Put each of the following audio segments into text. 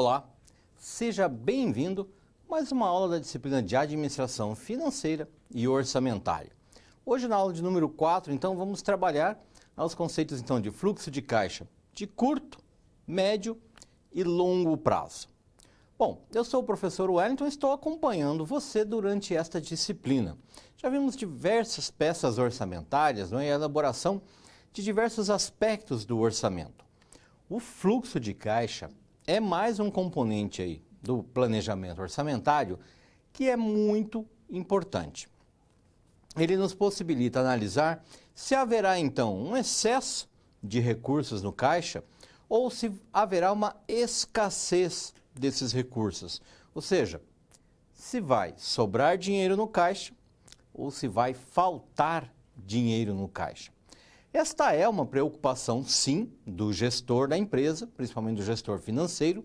Olá, seja bem-vindo a mais uma aula da disciplina de Administração Financeira e Orçamentária. Hoje na aula de número 4, então, vamos trabalhar os conceitos então, de fluxo de caixa de curto, médio e longo prazo. Bom, eu sou o professor Wellington e estou acompanhando você durante esta disciplina. Já vimos diversas peças orçamentárias, e a elaboração de diversos aspectos do orçamento. O fluxo de caixa é mais um componente aí do planejamento orçamentário que é muito importante. Ele nos possibilita analisar se haverá então um excesso de recursos no caixa ou se haverá uma escassez desses recursos, ou seja, se vai sobrar dinheiro no caixa ou se vai faltar dinheiro no caixa. Esta é uma preocupação, sim, do gestor da empresa, principalmente do gestor financeiro,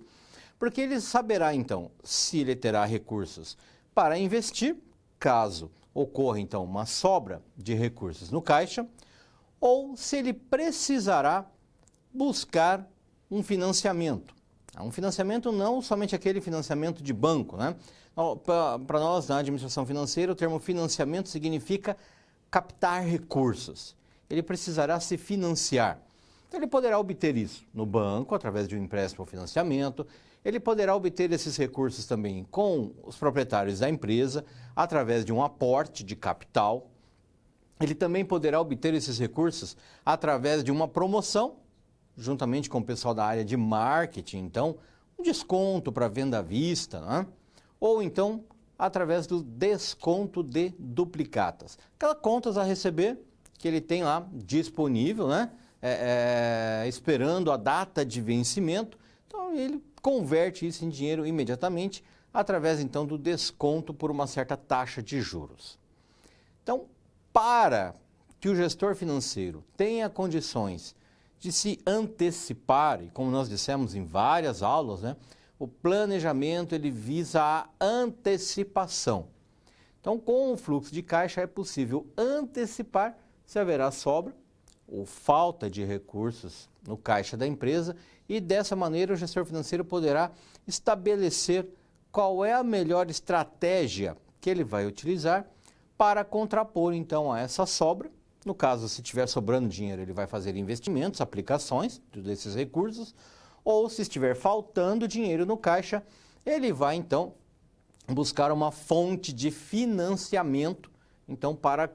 porque ele saberá, então, se ele terá recursos para investir, caso ocorra, então, uma sobra de recursos no caixa, ou se ele precisará buscar um financiamento. Um financiamento não somente aquele financiamento de banco, né? Para nós, na administração financeira, o termo financiamento significa captar recursos. Ele precisará se financiar. Então, ele poderá obter isso no banco, através de um empréstimo ou financiamento. Ele poderá obter esses recursos também com os proprietários da empresa, através de um aporte de capital. Ele também poderá obter esses recursos através de uma promoção, juntamente com o pessoal da área de marketing, então, um desconto para venda à vista, né? Ou então, através do desconto de duplicatas. Aquelas contas a receber que ele tem lá disponível, né? Esperando a data de vencimento, então ele converte isso em dinheiro imediatamente, através então do desconto por uma certa taxa de juros. Então, para que o gestor financeiro tenha condições de se antecipar, e como nós dissemos em várias aulas, né? O planejamento ele visa a antecipação. Então, com o fluxo de caixa é possível antecipar se haverá sobra ou falta de recursos no caixa da empresa e dessa maneira o gestor financeiro poderá estabelecer qual é a melhor estratégia que ele vai utilizar para contrapor então a essa sobra. No caso, se estiver sobrando dinheiro, ele vai fazer investimentos, aplicações desses recursos, ou se estiver faltando dinheiro no caixa, ele vai então buscar uma fonte de financiamento então para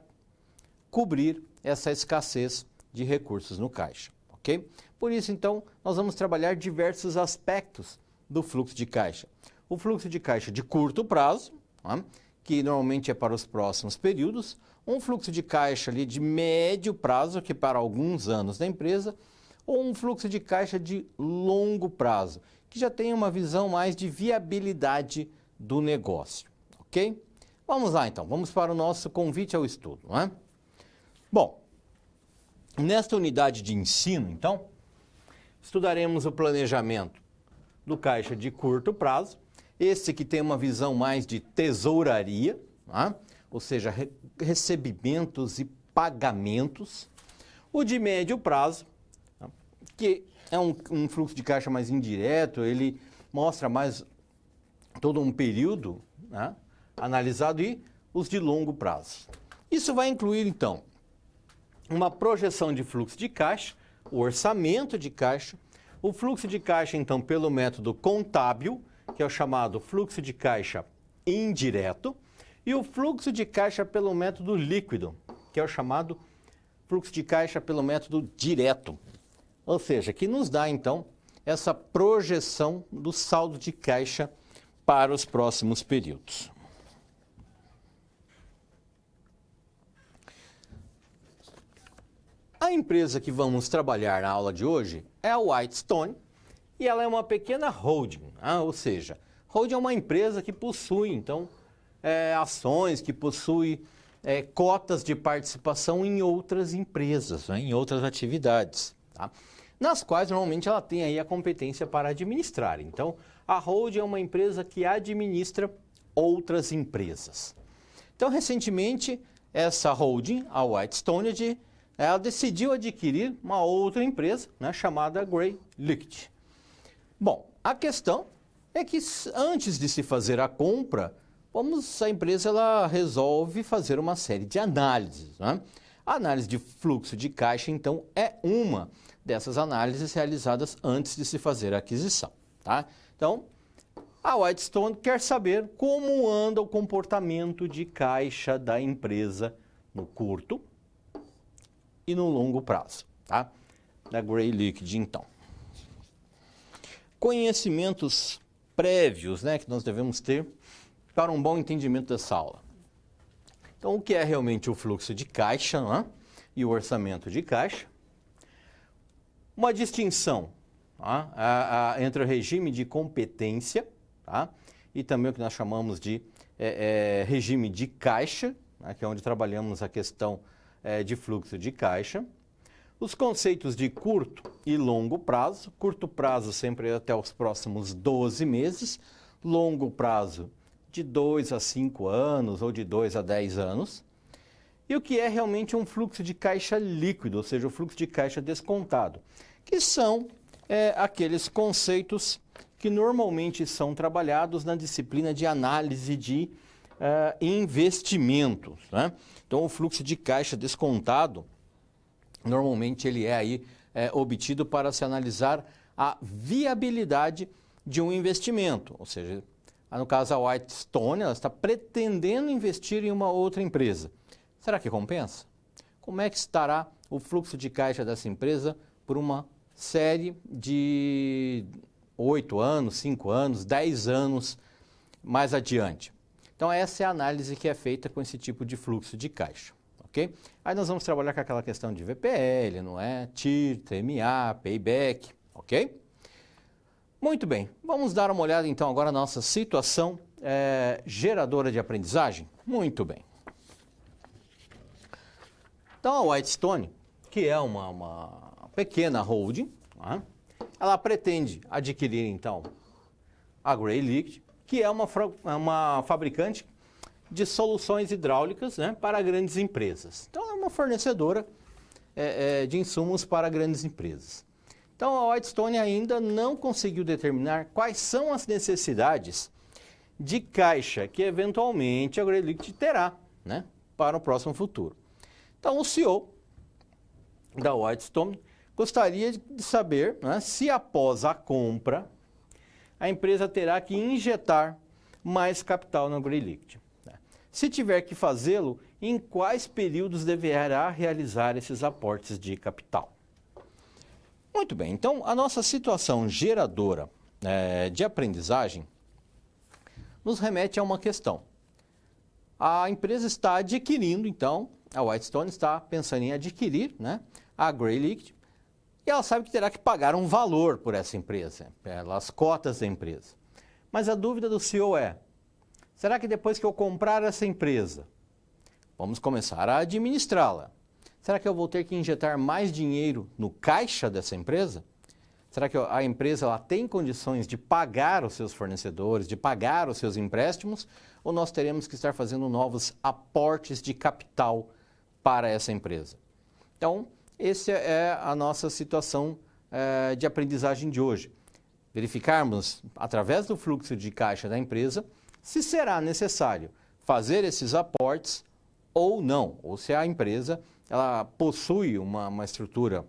cobrir essa escassez de recursos no caixa, ok? Por isso, então, nós vamos trabalhar diversos aspectos do fluxo de caixa. O fluxo de caixa de curto prazo, né, que normalmente é para os próximos períodos, um fluxo de caixa ali de médio prazo, que para alguns anos da empresa, ou um fluxo de caixa de longo prazo, que já tem uma visão mais de viabilidade do negócio, ok? Vamos lá, então, vamos para o nosso convite ao estudo, não é? Bom, nesta unidade de ensino, então, estudaremos o planejamento do caixa de curto prazo, esse que tem uma visão mais de tesouraria, né? Ou seja, recebimentos e pagamentos. O de médio prazo, né? Que é um fluxo de caixa mais indireto, ele mostra mais todo um período, né, analisado, e os de longo prazo. Isso vai incluir, então, uma projeção de fluxo de caixa, o orçamento de caixa, o fluxo de caixa, então, pelo método contábil, que é o chamado fluxo de caixa indireto, e o fluxo de caixa pelo método líquido, que é o chamado fluxo de caixa pelo método direto. Ou seja, que nos dá, então, essa projeção do saldo de caixa para os próximos períodos. A empresa que vamos trabalhar na aula de hoje é a Whitestone e ela é uma pequena holding, ou seja, holding é uma empresa que possui, então, ações, que possui cotas de participação em outras empresas, né, em outras atividades, tá? Nas quais normalmente ela tem aí a competência para administrar. Então, a holding é uma empresa que administra outras empresas. Então, recentemente, essa holding, a Whitestone, ela decidiu adquirir uma outra empresa, né, chamada Gray Liquid. Bom, a questão é que antes de se fazer a compra, a empresa ela resolve fazer uma série de análises, né? A análise de fluxo de caixa, então, é uma dessas análises realizadas antes de se fazer a aquisição, tá? Então, a Whitestone quer saber como anda o comportamento de caixa da empresa no curto e no longo prazo, tá? Da Gray Liquid, então. Conhecimentos prévios, né, que nós devemos ter para um bom entendimento dessa aula. Então, o que é realmente o fluxo de caixa, né, e o orçamento de caixa? Uma distinção, tá, entre o regime de competência, tá, e também o que nós chamamos de regime de caixa, né, que é onde trabalhamos a questão de fluxo de caixa. Os conceitos de curto e longo prazo. Curto prazo sempre até os próximos 12 meses. Longo prazo de 2 a 5 anos ou de 2 a 10 anos. E o que é realmente um fluxo de caixa líquido, ou seja, o fluxo de caixa descontado, que são aqueles conceitos que normalmente são trabalhados na disciplina de análise de investimentos, né? Então, o fluxo de caixa descontado, normalmente ele é aí obtido para se analisar a viabilidade de um investimento, ou seja, no caso a Whitestone, ela está pretendendo investir em uma outra empresa. Será que compensa? Como é que estará o fluxo de caixa dessa empresa por uma série de 8 anos, 5 anos, 10 anos mais adiante? Então essa é a análise que é feita com esse tipo de fluxo de caixa. Okay? Aí nós vamos trabalhar com aquela questão de VPL, não é? TIR, TMA, Payback, ok? Muito bem, vamos dar uma olhada então agora na nossa situação geradora de aprendizagem? Muito bem. Então a Whitestone, que é uma pequena holding, né? Ela pretende adquirir então a Gray Liquid, que é uma fabricante de soluções hidráulicas, né, para grandes empresas. Então, é uma fornecedora de insumos para grandes empresas. Então, a Whitestone ainda não conseguiu determinar quais são as necessidades de caixa que, eventualmente, a Gray Liquid terá, né, para o próximo futuro. Então, o CEO da Whitestone gostaria de saber, né, se após a compra, a empresa terá que injetar mais capital na Gray Liquid. Se tiver que fazê-lo, em quais períodos deverá realizar esses aportes de capital? Muito bem, então a nossa situação geradora de aprendizagem nos remete a uma questão. A empresa está adquirindo, então, a Whitestone está pensando em adquirir, né, a Gray Liquid, e ela sabe que terá que pagar um valor por essa empresa, pelas cotas da empresa. Mas a dúvida do CEO é: será que depois que eu comprar essa empresa, vamos começar a administrá-la, será que eu vou ter que injetar mais dinheiro no caixa dessa empresa? Será que a empresa ela tem condições de pagar os seus fornecedores, de pagar os seus empréstimos, ou nós teremos que estar fazendo novos aportes de capital para essa empresa? Então, essa é a nossa situação de aprendizagem de hoje. Verificarmos, através do fluxo de caixa da empresa, se será necessário fazer esses aportes ou não, ou se a empresa ela possui uma estrutura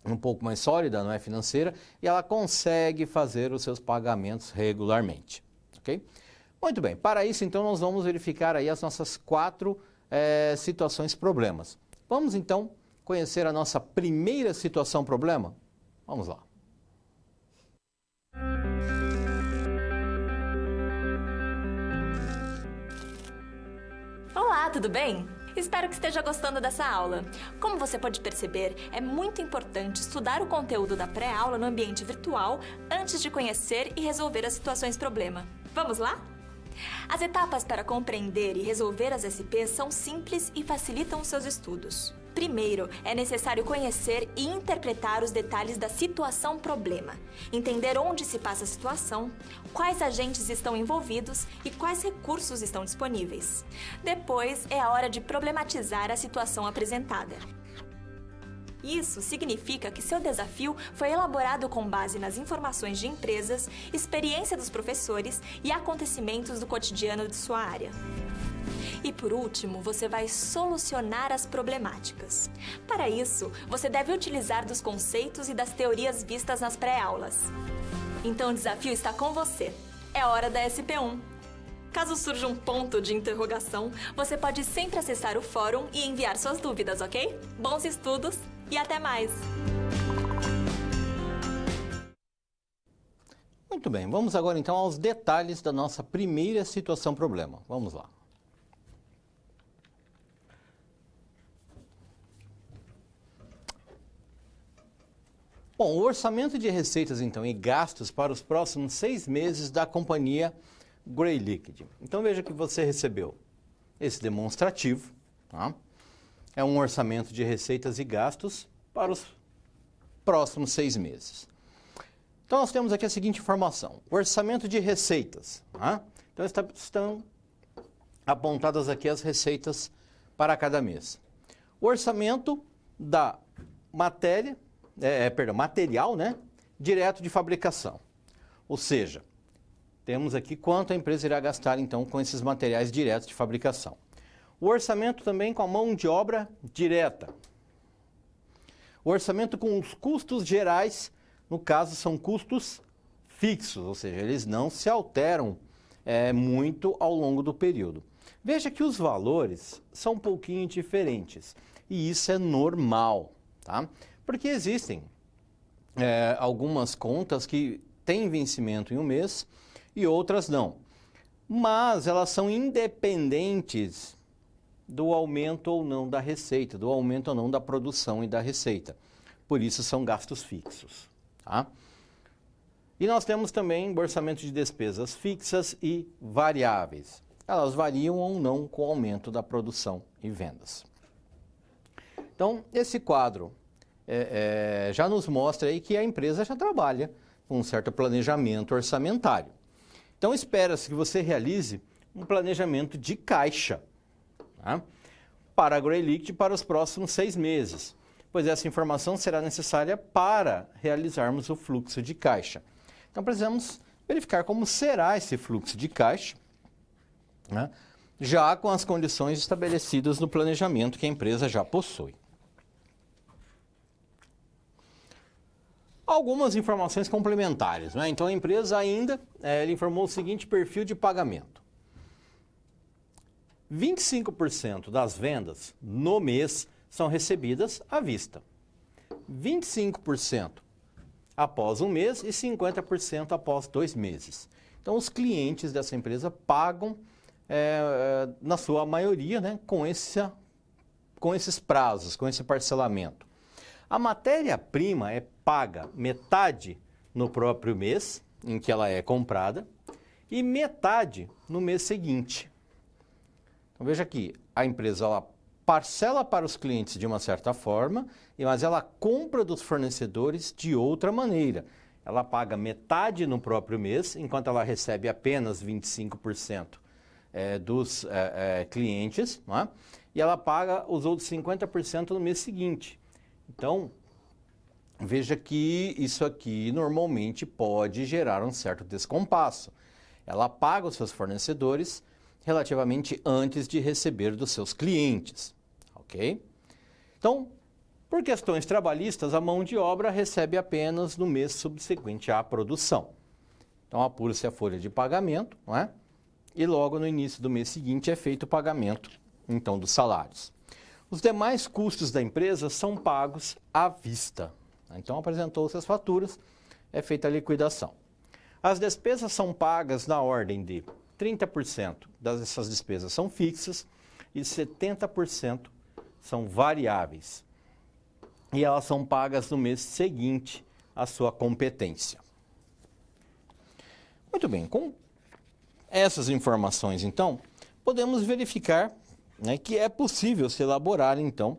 um pouco mais sólida, não é financeira, e ela consegue fazer os seus pagamentos regularmente. Ok? Muito bem, para isso então nós vamos verificar aí as nossas 4 situações problemas. Vamos então conhecer a nossa primeira situação problema? Vamos lá. Olá, tudo bem? Espero que esteja gostando dessa aula. Como você pode perceber, é muito importante estudar o conteúdo da pré-aula no ambiente virtual antes de conhecer e resolver as situações problema. Vamos lá? As etapas para compreender e resolver as SPs são simples e facilitam os seus estudos. Primeiro, é necessário conhecer e interpretar os detalhes da situação problema, entender onde se passa a situação, quais agentes estão envolvidos e quais recursos estão disponíveis. Depois, é a hora de problematizar a situação apresentada. Isso significa que seu desafio foi elaborado com base nas informações de empresas, experiência dos professores e acontecimentos do cotidiano de sua área. E por último, você vai solucionar as problemáticas. Para isso, você deve utilizar dos conceitos e das teorias vistas nas pré-aulas. Então o desafio está com você. É hora da SP1. Caso surja um ponto de interrogação, você pode sempre acessar o fórum e enviar suas dúvidas, ok? Bons estudos e até mais! Muito bem, vamos agora então aos detalhes da nossa primeira situação-problema. Vamos lá. Bom, o orçamento de receitas então e gastos para os próximos 6 meses da companhia Gray Liquid. Então veja que você recebeu esse demonstrativo, tá? É um orçamento de receitas e gastos para os próximos 6 meses. Então nós temos aqui a seguinte informação: orçamento de receitas, tá? Então estão apontadas aqui as receitas para cada mês. O orçamento da material, né, direto de fabricação, ou seja, temos aqui quanto a empresa irá gastar, então, com esses materiais diretos de fabricação. O orçamento também com a mão de obra direta. O orçamento com os custos gerais, no caso, são custos fixos, ou seja, eles não se alteram muito ao longo do período. Veja que os valores são um pouquinho diferentes, e isso é normal, tá? Porque existem algumas contas que têm vencimento em um mês, e outras não. Mas elas são independentes do aumento ou não da receita, do aumento ou não da produção e da receita. Por isso são gastos fixos, tá? E nós temos também orçamento de despesas fixas e variáveis. Elas variam ou não com o aumento da produção e vendas. Então, esse quadro já nos mostra aí que a empresa já trabalha com um certo planejamento orçamentário. Então, espera-se que você realize um planejamento de caixa, tá, para a Gray Liquid para os próximos 6 meses, pois essa informação será necessária para realizarmos o fluxo de caixa. Então, precisamos verificar como será esse fluxo de caixa, né, já com as condições estabelecidas no planejamento que a empresa já possui. Algumas informações complementares, né? Então a empresa ainda ela informou o seguinte perfil de pagamento: 25% das vendas no mês são recebidas à vista, 25% após um mês e 50% após 2 meses. Então os clientes dessa empresa pagam, na sua maioria, né, com esses prazos, com esse parcelamento. A matéria-prima é paga metade no próprio mês em que ela é comprada e metade no mês seguinte. Então veja aqui, a empresa ela parcela para os clientes de uma certa forma, mas ela compra dos fornecedores de outra maneira. Ela paga metade no próprio mês, enquanto ela recebe apenas 25% dos clientes, não é? E ela paga os outros 50% no mês seguinte. Então, veja que isso aqui normalmente pode gerar um certo descompasso. Ela paga os seus fornecedores relativamente antes de receber dos seus clientes, ok? Então, por questões trabalhistas, a mão de obra recebe apenas no mês subsequente à produção. Então, apura-se a folha de pagamento, não é? E logo no início do mês seguinte é feito o pagamento, então, dos salários. Os demais custos da empresa são pagos à vista. Então, apresentou-se as faturas, é feita a liquidação. As despesas são pagas na ordem de 30% dessas despesas são fixas e 70% são variáveis. E elas são pagas no mês seguinte à sua competência. Muito bem, com essas informações, então, podemos verificar, né, que é possível se elaborar, então,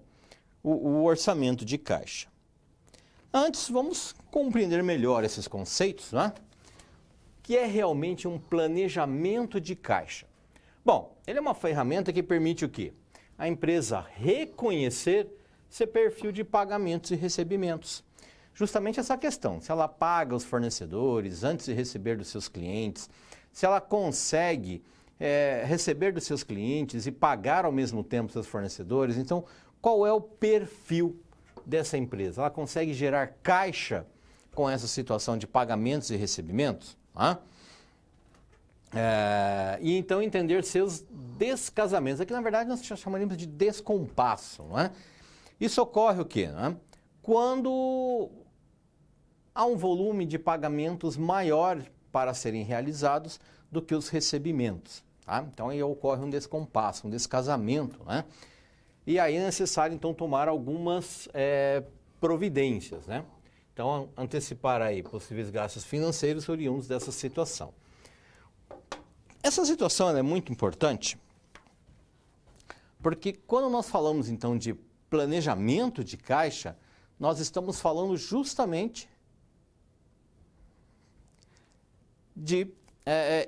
o orçamento de caixa. Antes, vamos compreender melhor esses conceitos, né? Que é realmente um planejamento de caixa. Bom, ele é uma ferramenta que permite o quê? A empresa reconhecer esse perfil de pagamentos e recebimentos. Justamente essa questão, se ela paga os fornecedores antes de receber dos seus clientes, se ela consegue receber dos seus clientes e pagar ao mesmo tempo seus fornecedores. Então, qual é o perfil dessa empresa? Ela consegue gerar caixa com essa situação de pagamentos e recebimentos? E então entender seus descasamentos. Aqui, na verdade, nós chamaríamos de descompasso. Não é? Isso ocorre o quê? Não é? Quando há um volume de pagamentos maior para serem realizados do que os recebimentos. Tá? Então aí ocorre um descompasso, um descasamento. Né? E aí é necessário então tomar algumas providências. Né? Então antecipar aí possíveis gastos financeiros oriundos dessa situação. Essa situação é muito importante porque quando nós falamos então de planejamento de caixa, nós estamos falando justamente de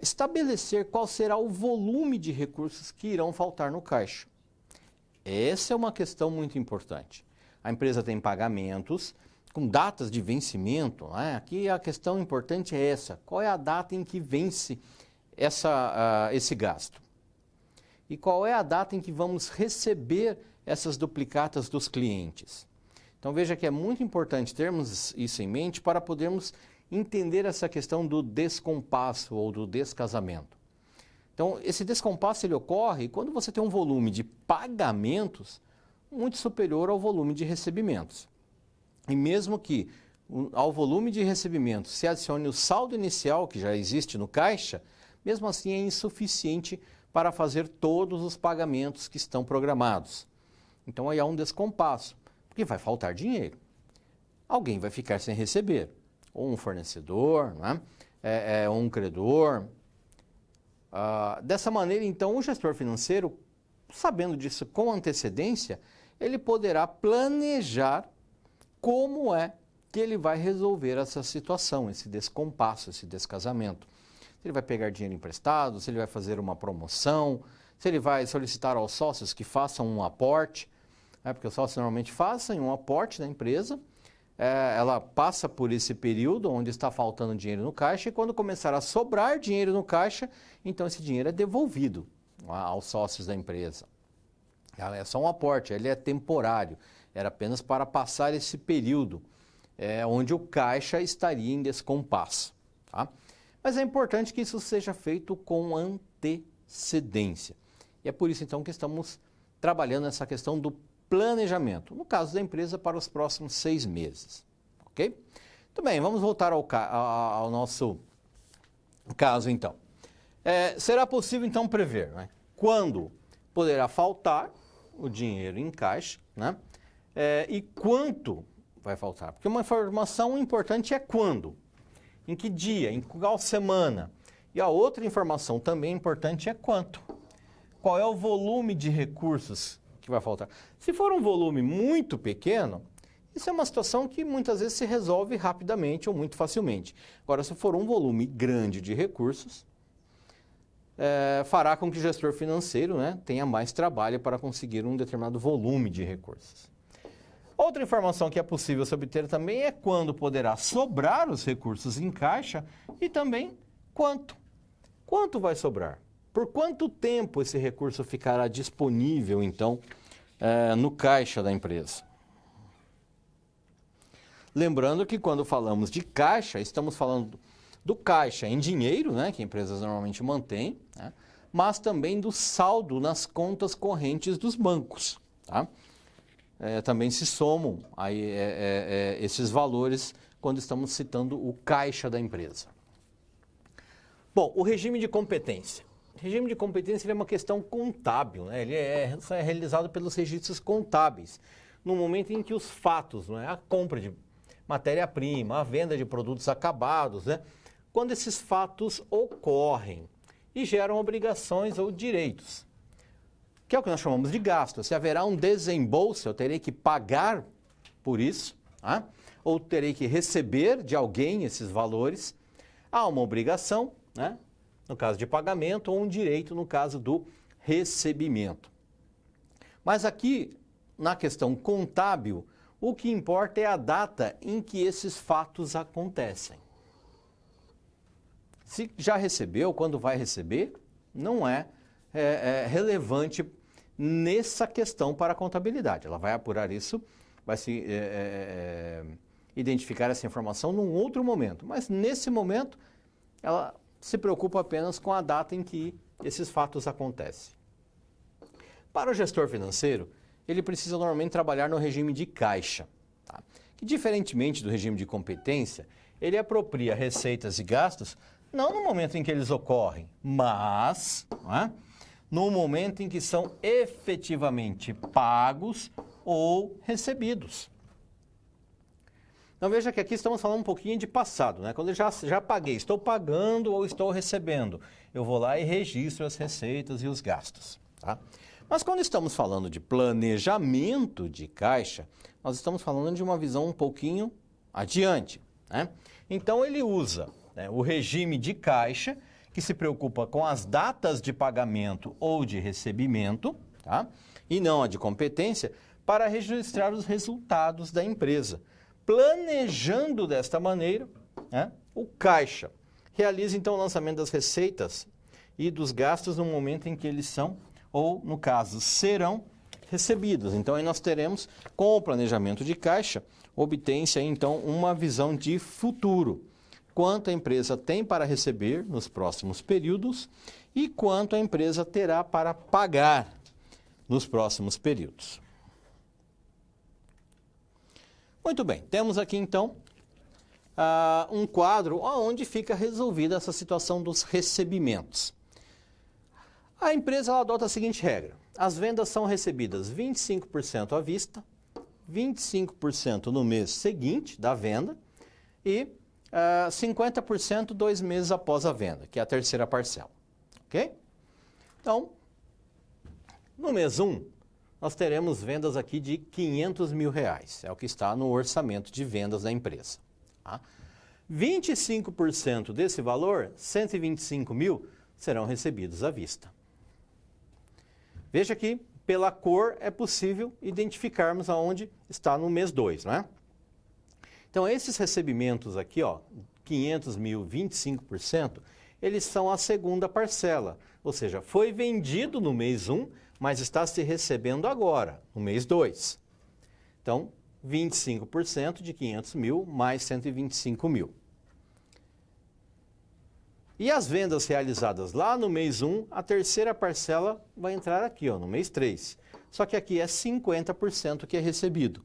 estabelecer qual será o volume de recursos que irão faltar no caixa. Essa é uma questão muito importante. A empresa tem pagamentos com datas de vencimento. Né? Aqui a questão importante é essa. Qual é a data em que vence esse gasto? E qual é a data em que vamos receber essas duplicatas dos clientes? Então veja que é muito importante termos isso em mente para podermos entender essa questão do descompasso ou do descasamento. Então esse descompasso ele ocorre quando você tem um volume de pagamentos muito superior ao volume de recebimentos. E mesmo que ao volume de recebimentos se adicione o saldo inicial que já existe no caixa, mesmo assim é insuficiente para fazer todos os pagamentos que estão programados. Então aí há um descompasso, porque vai faltar dinheiro. Alguém vai ficar sem receber, ou um fornecedor, né? Ou um credor. Dessa maneira, então, o gestor financeiro, sabendo disso com antecedência, ele poderá planejar como é que ele vai resolver essa situação, esse descompasso, esse descasamento. Se ele vai pegar dinheiro emprestado, se ele vai fazer uma promoção, se ele vai solicitar aos sócios que façam um aporte, porque os sócios normalmente fazem um aporte na empresa, ela passa por esse período onde está faltando dinheiro no caixa e quando começar a sobrar dinheiro no caixa, então esse dinheiro é devolvido aos sócios da empresa. É só um aporte, ele é temporário, era apenas para passar esse período onde o caixa estaria em descompasso. Tá? Mas é importante que isso seja feito com antecedência. E é por isso então que estamos trabalhando nessa questão do planejamento, no caso da empresa, para os próximos 6 meses. Ok? Muito bem, vamos voltar ao nosso caso então. Será possível então prever, né, quando poderá faltar o dinheiro em caixa, né, e quanto vai faltar. Porque uma informação importante é quando, em que dia, em qual semana. E a outra informação também importante é quanto. Qual é o volume de recursos que vai faltar. Se for um volume muito pequeno, isso é uma situação que muitas vezes se resolve rapidamente ou muito facilmente. Agora, se for um volume grande de recursos, fará com que o gestor financeiro, né, tenha mais trabalho para conseguir um determinado volume de recursos. Outra informação que é possível se obter também é quando poderá sobrar os recursos em caixa e também quanto. Quanto vai sobrar? Por quanto tempo esse recurso ficará disponível, então, no caixa da empresa? Lembrando que quando falamos de caixa, estamos falando do caixa em dinheiro, né, que empresas normalmente mantêm, né, mas também do saldo nas contas correntes dos bancos. Tá? Também se somam aí, esses valores quando estamos citando o caixa da empresa. Bom, o regime de competência. O regime de competência é uma questão contábil, né? Ele é realizado pelos registros contábeis, no momento em que os fatos, né, a compra de matéria-prima, a venda de produtos acabados, né, quando esses fatos ocorrem e geram obrigações ou direitos, que é o que nós chamamos de gasto. Se haverá um desembolso, eu terei que pagar por isso, tá? Ou terei que receber de alguém esses valores, há uma obrigação, né, no caso de pagamento, ou um direito no caso do recebimento. Mas aqui na questão contábil, o que importa é a data em que esses fatos acontecem. Se já recebeu, quando vai receber, não é relevante nessa questão para a contabilidade. Ela vai apurar isso, vai se identificar essa informação num outro momento. Mas nesse momento, ela se preocupa apenas com a data em que esses fatos acontecem. Para o gestor financeiro, ele precisa normalmente trabalhar no regime de caixa, tá? Que, diferentemente do regime de competência, ele apropria receitas e gastos não no momento em que eles ocorrem, mas no momento em que são efetivamente pagos ou recebidos. Então veja que aqui estamos falando um pouquinho de passado, né? Quando eu já paguei, estou pagando ou estou recebendo, eu vou lá e registro as receitas e os gastos, tá? Mas quando estamos falando de planejamento de caixa, nós estamos falando de uma visão um pouquinho adiante, né? Então ele usa o regime de caixa, que se preocupa com as datas de pagamento ou de recebimento, tá? E não a de competência, para registrar os resultados da empresa. Planejando desta maneira, o caixa realiza então o lançamento das receitas e dos gastos no momento em que eles são, ou no caso, serão recebidos. Então aí nós teremos, com o planejamento de caixa, obtém-se então uma visão de futuro. Quanto a empresa tem para receber nos próximos períodos e quanto a empresa terá para pagar nos próximos períodos. Muito bem, temos aqui então um quadro onde fica resolvida essa situação dos recebimentos. A empresa ela adota a seguinte regra: as vendas são recebidas 25% à vista, 25% no mês seguinte da venda e 50% 2 meses após a venda, que é a terceira parcela. Ok? Então, no mês 1, nós teremos vendas aqui de R$500 mil. É o que está no orçamento de vendas da empresa. Tá? 25% desse valor, R$125 mil, serão recebidos à vista. Veja que, pela cor, é possível identificarmos aonde está no mês 2, não é? Então, esses recebimentos aqui, 500 mil, 25%, eles são a segunda parcela. Ou seja, foi vendido no mês 1, mas está se recebendo agora, no mês 2. Então, 25% de 500 mil mais 125 mil. E as vendas realizadas lá no mês 1, a terceira parcela vai entrar aqui, no mês 3. Só que aqui é 50% que é recebido.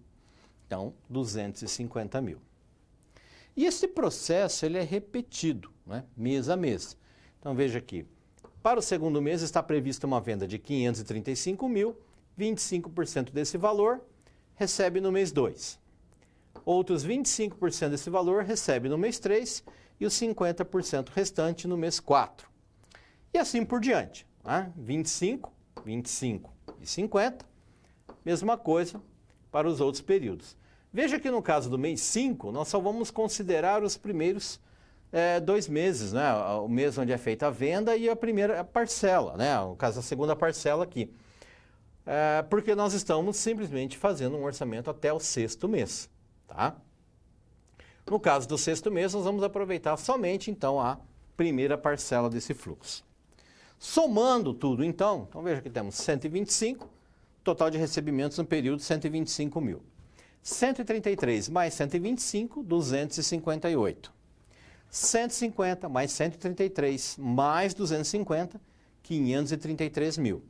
Então, 250 mil. E esse processo ele é repetido, mês a mês. Então, veja aqui. Para o segundo mês está prevista uma venda de 535 mil, 25% desse valor recebe no mês 2. Outros 25% desse valor recebe no mês 3 e os 50% restante no mês 4. E assim por diante. 25, 25 e 50, mesma coisa para os outros períodos. Veja que no caso do mês 5, nós só vamos considerar os primeiros 2 meses, o mês onde é feita a venda e a primeira parcela, no caso a segunda parcela aqui. Porque nós estamos simplesmente fazendo um orçamento até o 6º mês. Tá? No caso do 6º mês, nós vamos aproveitar somente então a primeira parcela desse fluxo. Somando tudo então veja que temos 125, total de recebimentos no período 125 mil. 133 mais 125, 258. 150 mais 133 mais 250, 533 mil.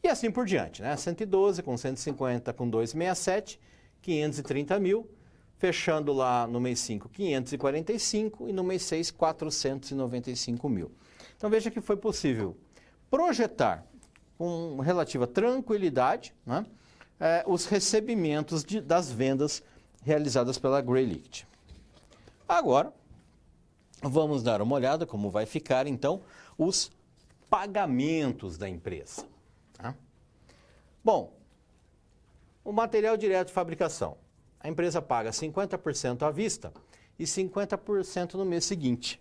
E assim por diante, 112 com 150 com 267, 530 mil. Fechando lá no mês 5, 545 e no mês 6, 495 mil. Então veja que foi possível projetar com relativa tranquilidade os recebimentos das vendas realizadas pela Greylict. Agora, vamos dar uma olhada como vai ficar então os pagamentos da empresa. Bom, o material direto de fabricação. A empresa paga 50% à vista e 50% no mês seguinte.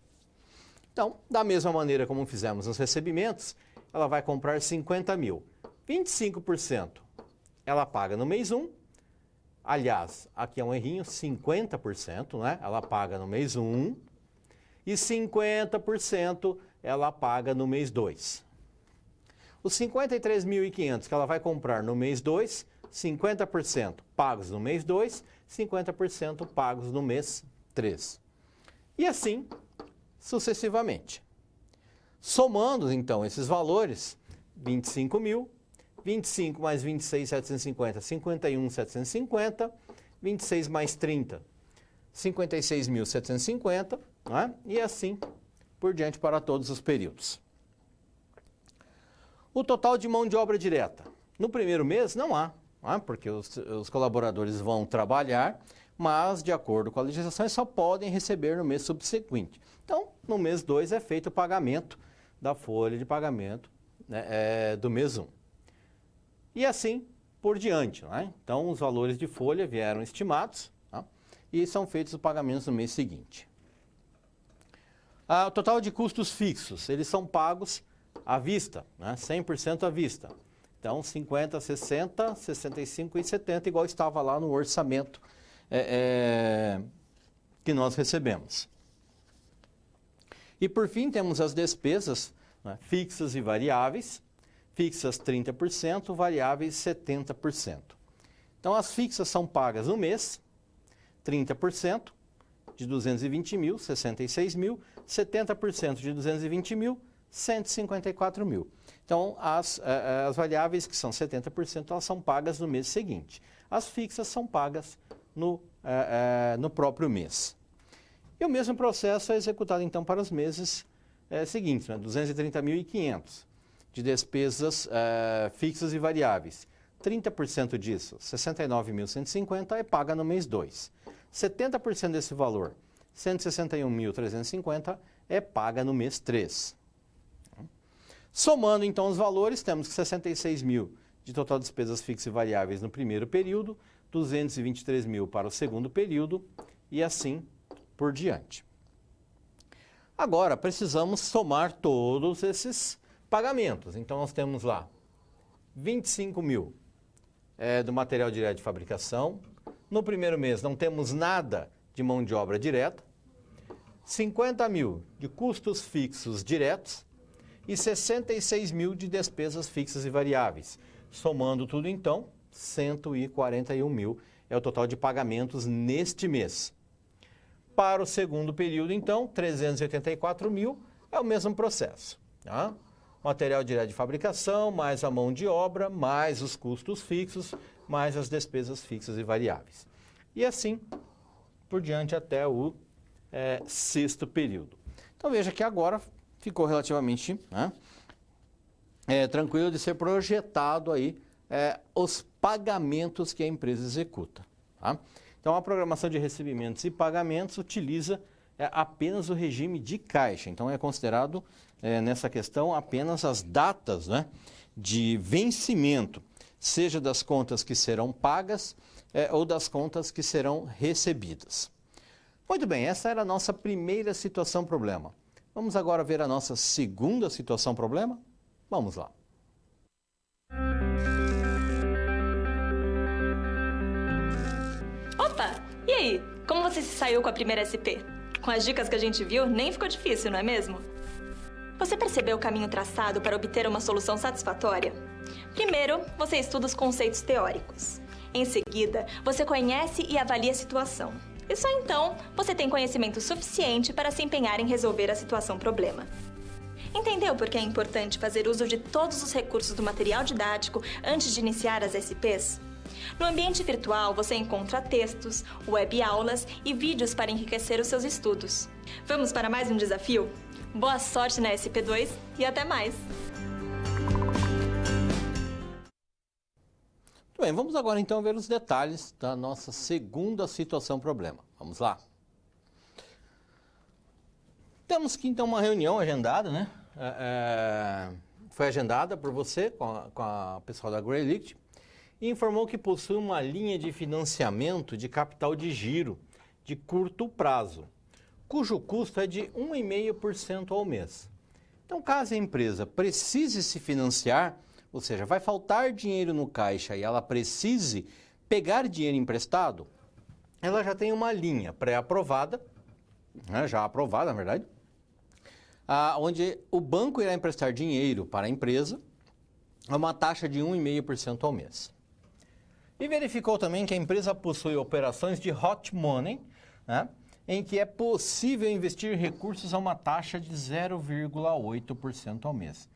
Então, da mesma maneira como fizemos nos recebimentos, ela vai comprar 50 mil. 25% ela paga no mês 1. Aliás, aqui é um errinho, 50%, né? Ela paga no mês 1 e 50% ela paga no mês 2. Os 53.500 que ela vai comprar no mês 2, 50% pagos no mês 2, 50% pagos no mês 3. E assim sucessivamente. Somando, então, esses valores, 25 mil, 25 mais 26.750, 51.750, 26 mais 30, 56.750, né? E assim por diante para todos os períodos. O total de mão de obra direta. No primeiro mês não há, porque os colaboradores vão trabalhar, mas de acordo com a legislação só podem receber no mês subsequente. Então, no mês 2 é feito o pagamento da folha de pagamento, né, do mês 1. E assim por diante, né? Então, os valores de folha vieram estimados, tá? E são feitos os pagamentos no mês seguinte. O total de custos fixos, eles são pagos à vista, né? 100% à vista. Então, 50, 60, 65 e 70, igual estava lá no orçamento que nós recebemos. E, por fim, temos as despesas, né, fixas e variáveis. Fixas 30%, variáveis 70%. Então, as fixas são pagas no mês, 30% de 220 mil, 66 mil, 70% de 220 mil, 154 mil. Então, as variáveis, que são 70%, elas são pagas no mês seguinte. As fixas são pagas no próprio mês. E o mesmo processo é executado, então, para os meses seguintes, né? 230.500 de despesas fixas e variáveis. 30% disso, 69.150, é paga no mês 2. 70% desse valor, 161.350, é paga no mês 3. Somando, então, os valores, temos que 66 mil de total de despesas fixas e variáveis no primeiro período, 223 mil para o segundo período e assim por diante. Agora, precisamos somar todos esses pagamentos. Então, nós temos lá 25 mil do material direto de fabricação. No primeiro mês, não temos nada de mão de obra direta. 50 mil de custos fixos diretos e 66 mil de despesas fixas e variáveis. Somando tudo, então, 141 mil é o total de pagamentos neste mês. Para o segundo período, então, 384 mil é o mesmo processo. Tá? Material direto de fabricação, mais a mão de obra, mais os custos fixos, mais as despesas fixas e variáveis. E assim por diante até o sexto período. Então veja que agora ficou relativamente tranquilo de ser projetado aí os pagamentos que a empresa executa. Tá? Então a programação de recebimentos e pagamentos utiliza apenas o regime de caixa. Então é considerado nessa questão apenas as datas, né, de vencimento, seja das contas que serão pagas ou das contas que serão recebidas. Muito bem, essa era a nossa primeira situação problema. Vamos agora ver a nossa segunda situação problema? Vamos lá. Opa! E aí? Como você se saiu com a primeira SP? Com as dicas que a gente viu, nem ficou difícil, não é mesmo? Você percebeu o caminho traçado para obter uma solução satisfatória? Primeiro, você estuda os conceitos teóricos. Em seguida, você conhece e avalia a situação. E só então, você tem conhecimento suficiente para se empenhar em resolver a situação-problema. Entendeu por que é importante fazer uso de todos os recursos do material didático antes de iniciar as SPs? No ambiente virtual, você encontra textos, web-aulas e vídeos para enriquecer os seus estudos. Vamos para mais um desafio? Boa sorte na SP2 e até mais! Muito bem, vamos agora então ver os detalhes da nossa segunda situação problema. Vamos lá. Temos aqui então uma reunião agendada, né? Foi agendada por você com a pessoal da Greylicht e informou que possui uma linha de financiamento de capital de giro de curto prazo, cujo custo é de 1,5% ao mês. Então, caso a empresa precise se financiar ou seja, vai faltar dinheiro no caixa e ela precise pegar dinheiro emprestado, ela já tem uma linha pré-aprovada, né, já aprovada, na verdade, onde o banco irá emprestar dinheiro para a empresa a uma taxa de 1,5% ao mês. E verificou também que a empresa possui operações de hot money, né, em que é possível investir recursos a uma taxa de 0,8% ao mês.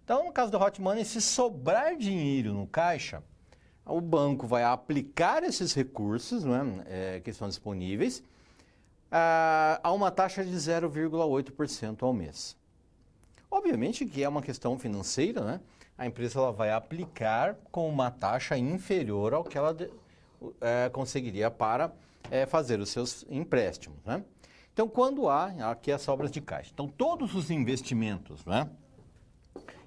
Então, no caso do hot money, se sobrar dinheiro no caixa, o banco vai aplicar esses recursos, né, que estão disponíveis a uma taxa de 0,8% ao mês. Obviamente que é uma questão financeira, né? A empresa ela vai aplicar com uma taxa inferior ao que ela conseguiria para fazer os seus empréstimos, né? Então, quando há aqui as sobras de caixa. Então, todos os investimentos, né,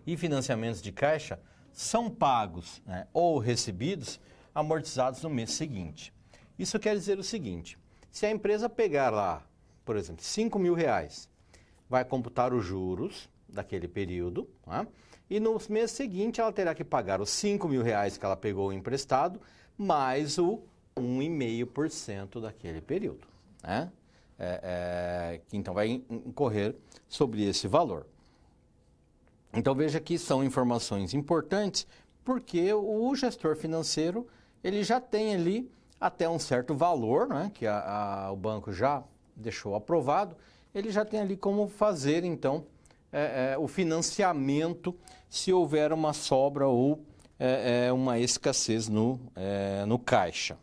e financiamentos de caixa são pagos, né, ou recebidos, amortizados no mês seguinte. Isso quer dizer o seguinte: se a empresa pegar lá, por exemplo, R$5.000, vai computar os juros daquele período, né? E no mês seguinte ela terá que pagar os R$5.000 que ela pegou emprestado, mais o 1,5% daquele período, né? Que então vai incorrer sobre esse valor. Então veja que são informações importantes, porque o gestor financeiro ele já tem ali até um certo valor, né, que o banco já deixou aprovado, ele já tem ali como fazer, então, o financiamento se houver uma sobra ou uma escassez no caixa.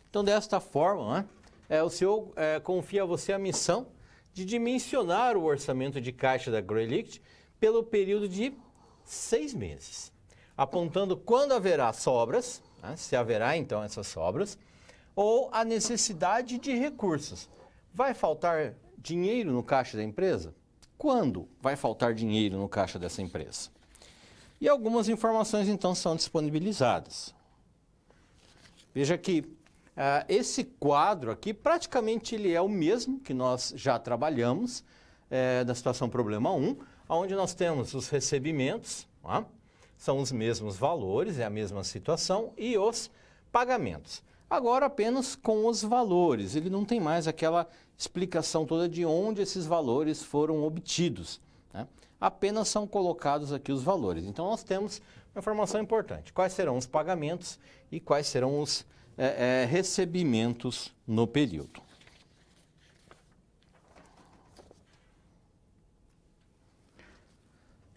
Então, desta forma, né, o senhor confia a você a missão de dimensionar o orçamento de caixa da Greelict pelo período de 6 meses, apontando quando haverá sobras, né, se haverá então essas sobras, ou a necessidade de recursos. Vai faltar dinheiro no caixa da empresa? Quando vai faltar dinheiro no caixa dessa empresa? E algumas informações então são disponibilizadas. Veja que esse quadro aqui, praticamente ele é o mesmo que nós já trabalhamos da situação problema 1, onde nós temos os recebimentos, tá? São os mesmos valores, é a mesma situação, e os pagamentos. Agora apenas com os valores, ele não tem mais aquela explicação toda de onde esses valores foram obtidos, né? Apenas são colocados aqui os valores. Então nós temos uma informação importante: quais serão os pagamentos e quais serão os recebimentos no período.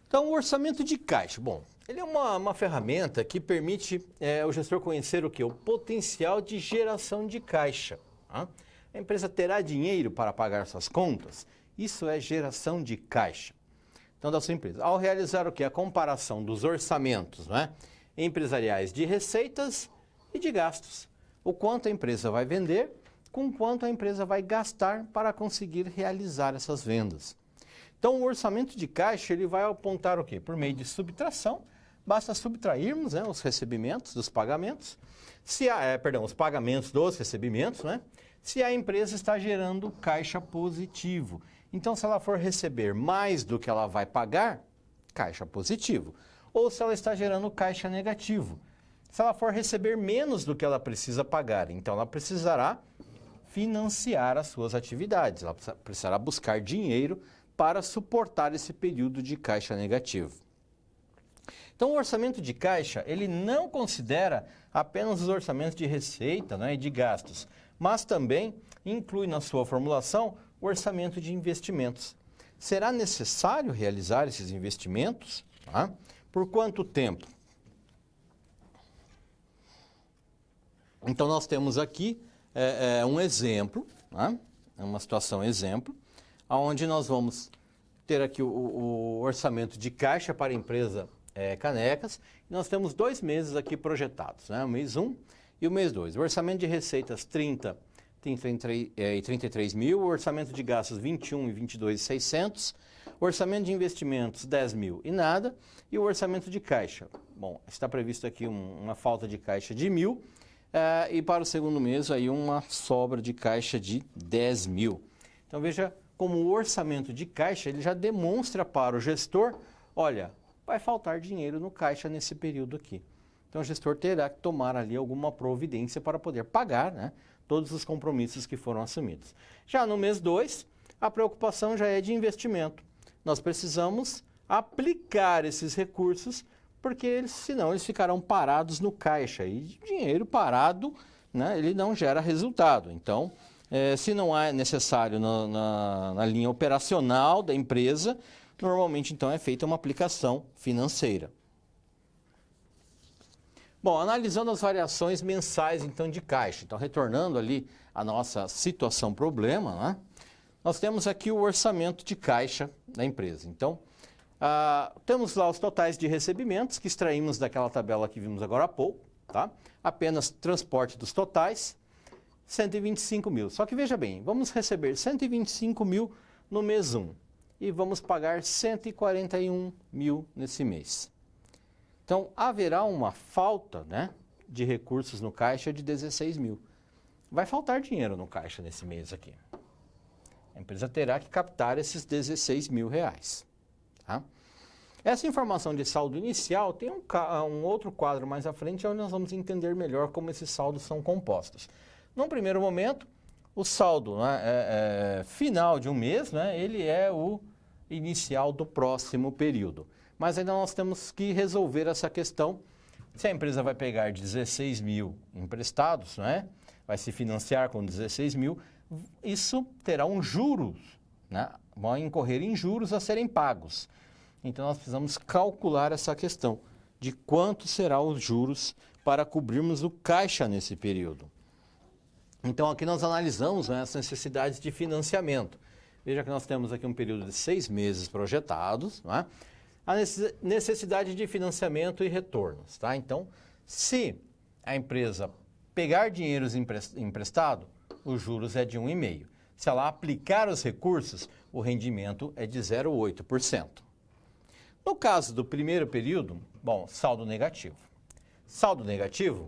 Então, o orçamento de caixa. Bom, ele é uma ferramenta que permite o gestor conhecer o quê? O potencial de geração de caixa. Tá? A empresa terá dinheiro para pagar suas contas? Isso é geração de caixa. Então, da sua empresa. Ao realizar o quê? A comparação dos orçamentos, né, empresariais de receitas e de gastos. O quanto a empresa vai vender, com quanto a empresa vai gastar para conseguir realizar essas vendas. Então, o orçamento de caixa ele vai apontar o quê? Por meio de subtração, basta subtrairmos, né, os recebimentos dos pagamentos, os pagamentos dos recebimentos, né, se a empresa está gerando caixa positivo. Então, se ela for receber mais do que ela vai pagar, caixa positivo. Ou se ela está gerando caixa negativo. Se ela for receber menos do que ela precisa pagar, então ela precisará financiar as suas atividades, ela precisará buscar dinheiro para suportar esse período de caixa negativo. Então, o orçamento de caixa, ele não considera apenas os orçamentos de receita, né, e de gastos, mas também inclui na sua formulação o orçamento de investimentos. Será necessário realizar esses investimentos? Tá? Por quanto tempo? Então, nós temos aqui um exemplo, né? Uma situação exemplo, onde nós vamos ter aqui o orçamento de caixa para a empresa Canecas. E nós temos 2 meses aqui projetados, né? O mês 1 e o mês 2. O orçamento de receitas 33 mil, o orçamento de gastos 21 e 22.600, o orçamento de investimentos 10 mil e nada, e o orçamento de caixa. Bom, está previsto aqui uma falta de caixa de 1.000, e para o segundo mês aí uma sobra de caixa de 10 mil. Então veja como o orçamento de caixa ele já demonstra para o gestor olha, vai faltar dinheiro no caixa nesse período aqui. Então o gestor terá que tomar ali alguma providência para poder pagar, né, todos os compromissos que foram assumidos. Já no mês 2, a preocupação já é de investimento. Nós precisamos aplicar esses recursos, porque senão eles ficarão parados no caixa. E dinheiro parado, né, ele não gera resultado. Então, se não é necessário na linha operacional da empresa, normalmente então é feita uma aplicação financeira. Bom, analisando as variações mensais então de caixa, então retornando ali à nossa situação problema, né, nós temos aqui o orçamento de caixa da empresa. Então, temos lá os totais de recebimentos que extraímos daquela tabela que vimos agora há pouco, tá? Apenas transporte dos totais, 125 mil. Só que veja bem, vamos receber 125 mil no mês 1 e vamos pagar 141 mil nesse mês. Então, haverá uma falta, né, de recursos no caixa de 16 mil. Vai faltar dinheiro no caixa nesse mês aqui. A empresa terá que captar esses 16 mil reais. Tá? Essa informação de saldo inicial tem um outro quadro mais à frente, onde nós vamos entender melhor como esses saldos são compostos. Num primeiro momento, o saldo, né, final de um mês, né, ele é o inicial do próximo período. Mas ainda nós temos que resolver essa questão. Se a empresa vai pegar 16 mil emprestados, né, vai se financiar com 16 mil, isso terá um juros, né, vão incorrer em juros a serem pagos. Então nós precisamos calcular essa questão de quanto será os juros para cobrirmos o caixa nesse período. Então aqui nós analisamos, né, as necessidades de financiamento. Veja que nós temos aqui um período de 6 meses projetados, né? A necessidade de financiamento e retornos, tá? Então, se a empresa pegar dinheiro emprestado, os juros é de 1,5%. Se ela aplicar os recursos, o rendimento é de 0,8%. No caso do primeiro período, bom, saldo negativo. Saldo negativo,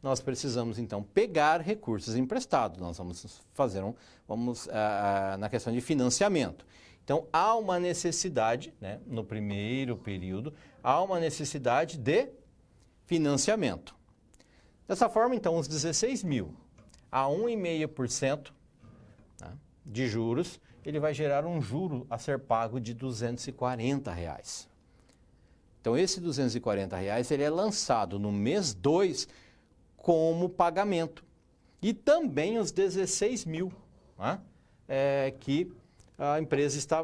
nós precisamos então pegar recursos emprestados. Nós vamos fazer na questão de financiamento. Então, há uma necessidade, né, no primeiro período, há uma necessidade de financiamento. Dessa forma, então, os 16 mil a 1,5%, né, de juros, ele vai gerar um juro a ser pago de R$ 240. Então, esse R$ 240 ele é lançado no mês 2 como pagamento. E também os 16 mil, né, que a empresa está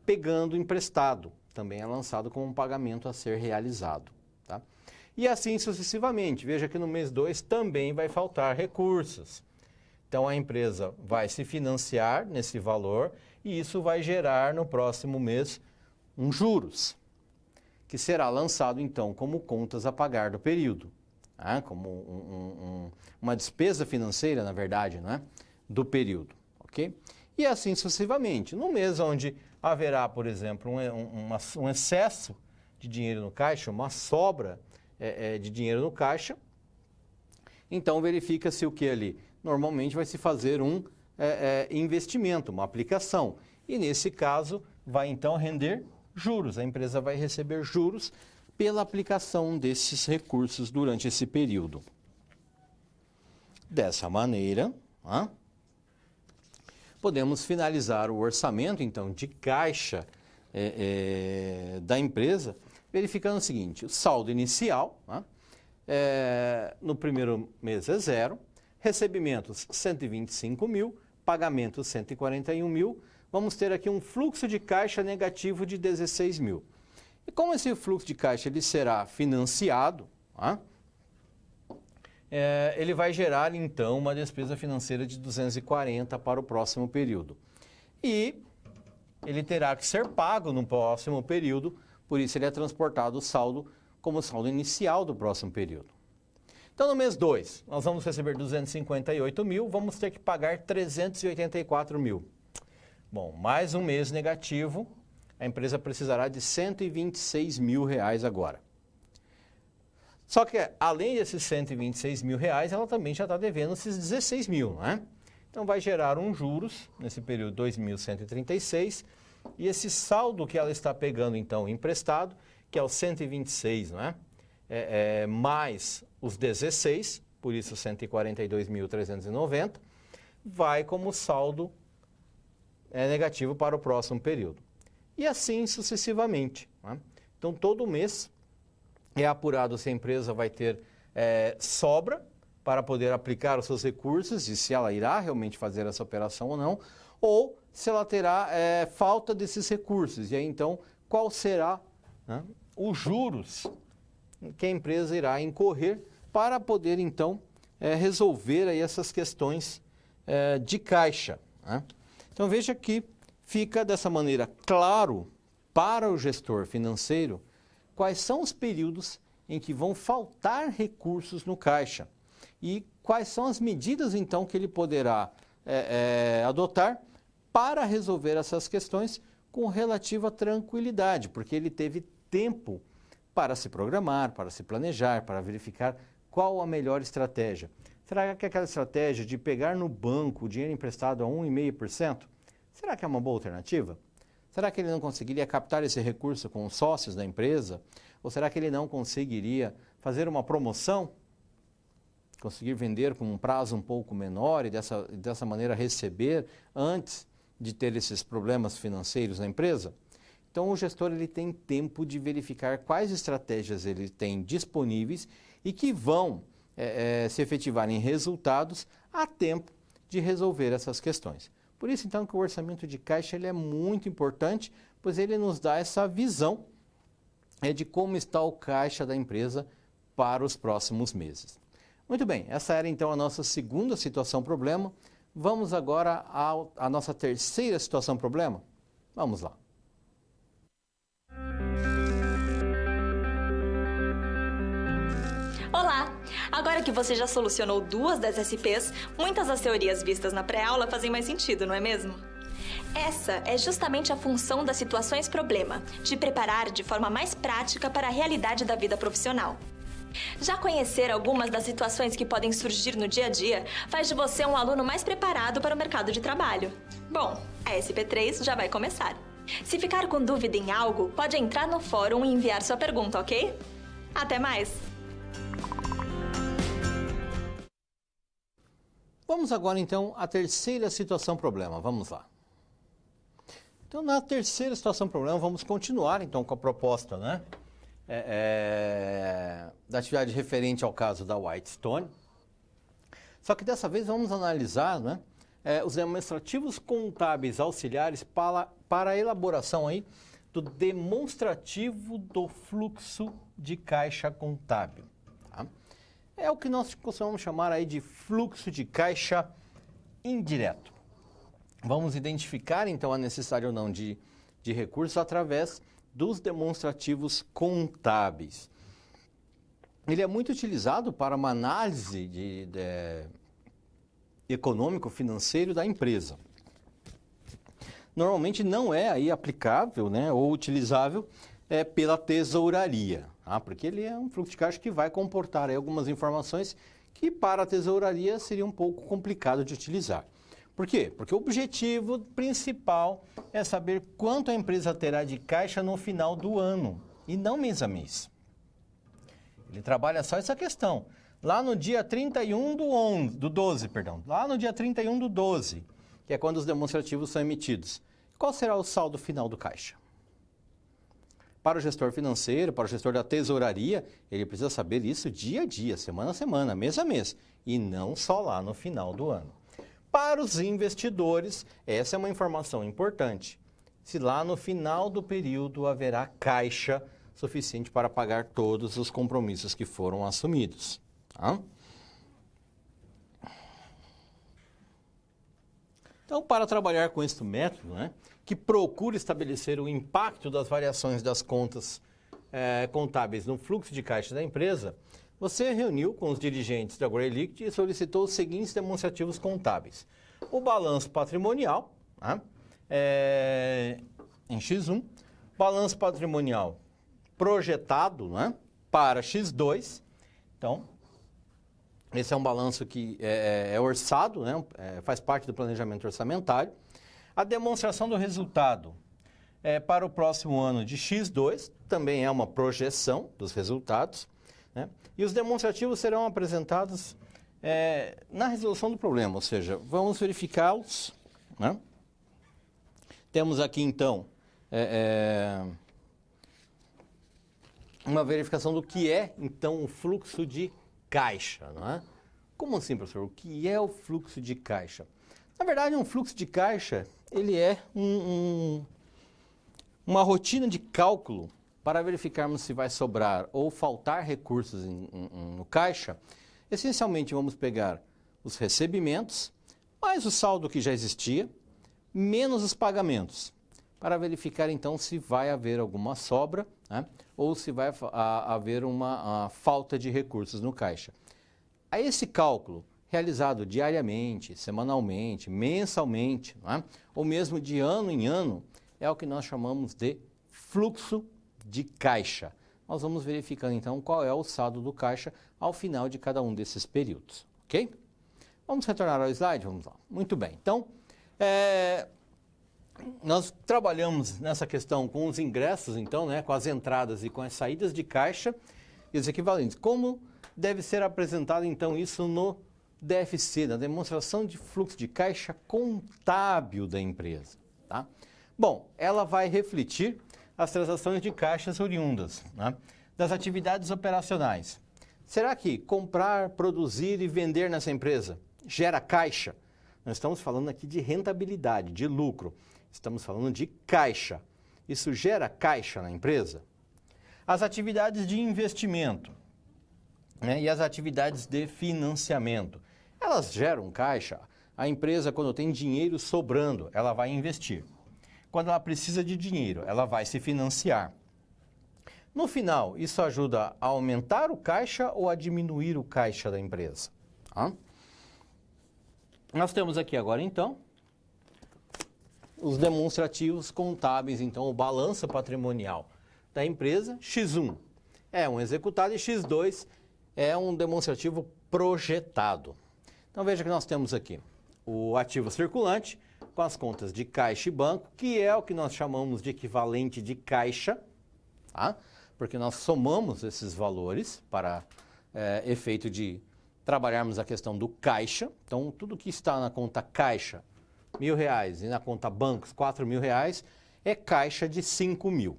pegando emprestado, também é lançado como um pagamento a ser realizado. Tá? E assim sucessivamente. Veja que no mês 2 também vai faltar recursos. Então a empresa vai se financiar nesse valor e isso vai gerar no próximo mês um juros, que será lançado então como contas a pagar do período, né? Como uma despesa financeira, na verdade, não é? Do período. Ok? E assim sucessivamente. No mês onde haverá, por exemplo, um excesso de dinheiro no caixa, uma sobra de dinheiro no caixa, então verifica-se o que ali? Normalmente vai se fazer um investimento, uma aplicação. E nesse caso vai então render juros. A empresa vai receber juros pela aplicação desses recursos durante esse período. Dessa maneira, podemos finalizar o orçamento, então, de caixa da empresa, verificando o seguinte: o saldo inicial, no primeiro mês é 0, recebimentos 125 mil, pagamentos 141 mil, vamos ter aqui um fluxo de caixa negativo de 16 mil. E como esse fluxo de caixa ele será financiado, ele vai gerar, então, uma despesa financeira de 240 para o próximo período. E ele terá que ser pago no próximo período, por isso ele é transportado o saldo como saldo inicial do próximo período. Então, no mês 2, nós vamos receber 258 mil, vamos ter que pagar 384 mil. Bom, mais um mês negativo, a empresa precisará de 126 mil reais agora. Só que, além desses 126 mil reais, ela também já está devendo esses 16 mil, né? Então, vai gerar um juros, nesse período 2.136, E esse saldo que ela está pegando, então, emprestado, que é o 126, não é? Mais os 16, por isso 142.390, vai como saldo negativo para o próximo período. E assim sucessivamente, né? Então, todo mês é apurado se a empresa vai ter sobra para poder aplicar os seus recursos e se ela irá realmente fazer essa operação ou não, ou se ela terá falta desses recursos. E aí, então, qual será, né, os juros que a empresa irá incorrer para poder, então, resolver aí essas questões de caixa, né? Então, veja que fica dessa maneira claro para o gestor financeiro quais são os períodos em que vão faltar recursos no caixa e quais são as medidas, então, que ele poderá adotar para resolver essas questões com relativa tranquilidade, porque ele teve tempo para se programar, para se planejar, para verificar qual a melhor estratégia. Será que aquela estratégia de pegar no banco o dinheiro emprestado a 1,5%, será que é uma boa alternativa? Será que ele não conseguiria captar esse recurso com os sócios da empresa? Ou será que ele não conseguiria fazer uma promoção? Conseguir vender com um prazo um pouco menor e dessa maneira receber antes de ter esses problemas financeiros na empresa? Então, o gestor ele tem tempo de verificar quais estratégias ele tem disponíveis e que vão se efetivar em resultados a tempo de resolver essas questões. Por isso, então, que o orçamento de caixa ele é muito importante, pois ele nos dá essa visão de como está o caixa da empresa para os próximos meses. Muito bem, essa era então a nossa segunda situação problema. Vamos agora à nossa terceira situação problema? Vamos lá. Olá! Agora que você já solucionou 2 das SPs, muitas das teorias vistas na pré-aula fazem mais sentido, não é mesmo? Essa é justamente a função das situações problema, te preparar de forma mais prática para a realidade da vida profissional. Já conhecer algumas das situações que podem surgir no dia a dia faz de você um aluno mais preparado para o mercado de trabalho. Bom, a SP3 já vai começar. Se ficar com dúvida em algo, pode entrar no fórum e enviar sua pergunta, ok? Até mais! Vamos agora, então, à terceira situação problema. Vamos lá. Então, na terceira situação problema, vamos continuar, então, com a proposta, né? Da atividade referente ao caso da Whitestone. Só que dessa vez vamos analisar, né, os demonstrativos contábeis auxiliares para a elaboração aí do demonstrativo do fluxo de caixa contábil. Tá? É o que nós costumamos chamar aí de fluxo de caixa indireto. Vamos identificar, então, a necessidade ou não de recursos através dos demonstrativos contábeis. Ele é muito utilizado para uma análise econômico-financeiro da empresa. Normalmente não é aí aplicável, né, ou utilizável pela tesouraria, tá? Porque ele é um fluxo de caixa que vai comportar aí algumas informações que para a tesouraria seria um pouco complicado de utilizar. Por quê? Porque o objetivo principal é saber quanto a empresa terá de caixa no final do ano e não mês a mês. Ele trabalha só essa questão. Lá no dia 31 do 12, lá no dia 31 do 12, que é quando os demonstrativos são emitidos. Qual será o saldo final do caixa? Para o gestor financeiro, para o gestor da tesouraria, ele precisa saber isso dia a dia, semana a semana, mês a mês, e não só lá no final do ano. Para os investidores, essa é uma informação importante. Se lá no final do período haverá caixa suficiente para pagar todos os compromissos que foram assumidos. Tá? Então, para trabalhar com este método, né, que procura estabelecer o impacto das variações das contas contábeis no fluxo de caixa da empresa, você reuniu com os dirigentes da Grey Liquid e solicitou os seguintes demonstrativos contábeis. O balanço patrimonial, né, em X1, balanço patrimonial projetado, né, para X2. Então, esse é um balanço que é orçado, né, faz parte do planejamento orçamentário. A demonstração do resultado para o próximo ano de X2, também é uma projeção dos resultados, né? E os demonstrativos serão apresentados na resolução do problema, ou seja, vamos verificá-los, né? Temos aqui, então, uma verificação do que é, então, o fluxo de caixa, não é? Como assim, professor? O que é o fluxo de caixa? Na verdade, um fluxo de caixa, ele é uma rotina de cálculo para verificarmos se vai sobrar ou faltar recursos no caixa. Essencialmente, vamos pegar os recebimentos, mais o saldo que já existia, menos os pagamentos, para verificar, então, se vai haver alguma sobra, né? Ou se vai haver uma falta de recursos no caixa. A esse cálculo, realizado diariamente, semanalmente, mensalmente, não é? Ou mesmo de ano em ano, é o que nós chamamos de fluxo de caixa. Nós vamos verificando, então, qual é o saldo do caixa ao final de cada um desses períodos, ok? Vamos retornar ao slide? Vamos lá. Muito bem. Então, nós trabalhamos nessa questão com os ingressos, então, né, com as entradas e com as saídas de caixa e os equivalentes. Como deve ser apresentado, então, isso no DFC, na demonstração de fluxo de caixa contábil da empresa, tá? Bom, ela vai refletir as transações de caixas oriundas, né, das atividades operacionais. Será que comprar, produzir e vender nessa empresa gera caixa? Nós estamos falando aqui de rentabilidade, de lucro. Estamos falando de caixa. Isso gera caixa na empresa? As atividades de investimento, né, e as atividades de financiamento, elas geram caixa? A empresa, quando tem dinheiro sobrando, ela vai investir. Quando ela precisa de dinheiro, ela vai se financiar. No final, isso ajuda a aumentar o caixa ou a diminuir o caixa da empresa? Tá? Nós temos aqui agora, então, os demonstrativos contábeis, então, o balanço patrimonial da empresa. X1 é um executado e X2 é um demonstrativo projetado. Então, veja que nós temos aqui o ativo circulante com as contas de caixa e banco, que é o que nós chamamos de equivalente de caixa, tá? Porque nós somamos esses valores para efeito de trabalharmos a questão do caixa. Então, tudo que está na conta caixa, R$1.000, e na conta bancos, R$4.000, é caixa de 5.000.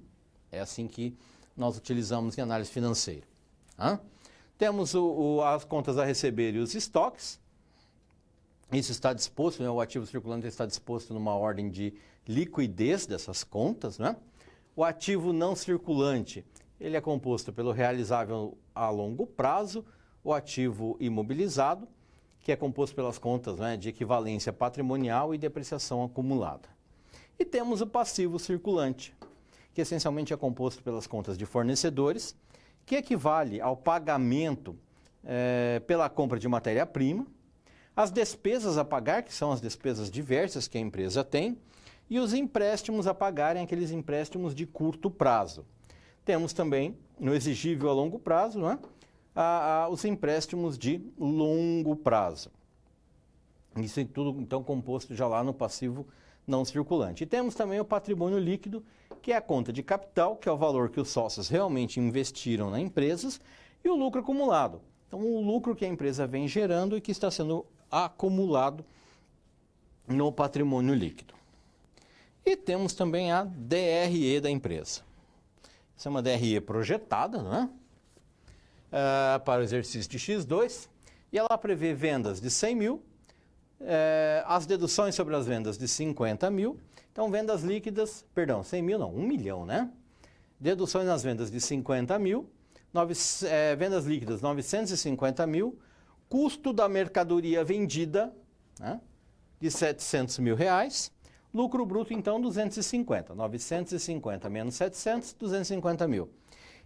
É assim que nós utilizamos em análise financeira. Tá? Temos as contas a receber e os estoques. Isso está disposto, né? O ativo circulante está disposto numa ordem de liquidez dessas contas, né? O ativo não circulante, ele é composto pelo realizável a longo prazo, o ativo imobilizado, que é composto pelas contas, né, de equivalência patrimonial e depreciação acumulada. E temos o passivo circulante, que essencialmente é composto pelas contas de fornecedores, que equivale ao pagamento pela compra de matéria-prima, as despesas a pagar, que são as despesas diversas que a empresa tem, e os empréstimos a pagarem, aqueles empréstimos de curto prazo. Temos também, no exigível a longo prazo, né, os empréstimos de longo prazo. Isso é tudo, então, composto já lá no passivo não circulante. E temos também o patrimônio líquido, que é a conta de capital, que é o valor que os sócios realmente investiram na empresa, e o lucro acumulado. Então, o lucro que a empresa vem gerando e que está sendo acumulado no patrimônio líquido. E temos também a DRE da empresa. Essa é uma DRE projetada, não é? Para o exercício de X2, e ela prevê vendas de 100 mil, as deduções sobre as vendas de 50 mil, então vendas líquidas, perdão, 100 mil não, 1 milhão, né? Deduções nas vendas de 50 mil, vendas líquidas 950 mil, custo da mercadoria vendida, né, de R$700 mil, lucro bruto então 250, 950 menos 700, 250 mil.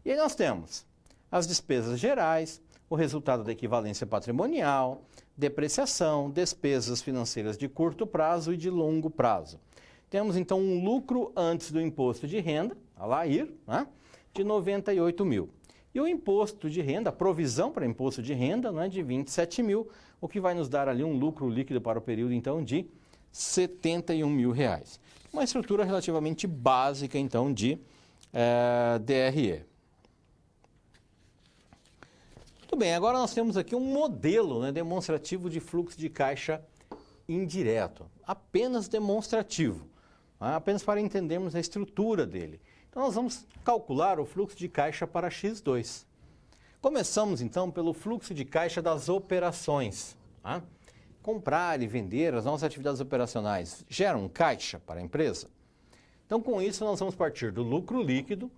E aí nós temos as despesas gerais, o resultado da equivalência patrimonial, depreciação, despesas financeiras de curto prazo e de longo prazo. Temos então um lucro antes do imposto de renda, a LAIR, né, de 98 mil. E o imposto de renda, a provisão para imposto de renda, né, de 27 mil, o que vai nos dar ali um lucro líquido para o período, então, de 71 mil reais. Uma estrutura relativamente básica, então, de DRE. Muito bem, agora nós temos aqui um modelo, né, demonstrativo de fluxo de caixa indireto, apenas demonstrativo, né, apenas para entendermos a estrutura dele. Então nós vamos calcular o fluxo de caixa para X2. Começamos então pelo fluxo de caixa das operações. Tá? Comprar e vender, as nossas atividades operacionais geram caixa para a empresa? Então com isso nós vamos partir do lucro líquido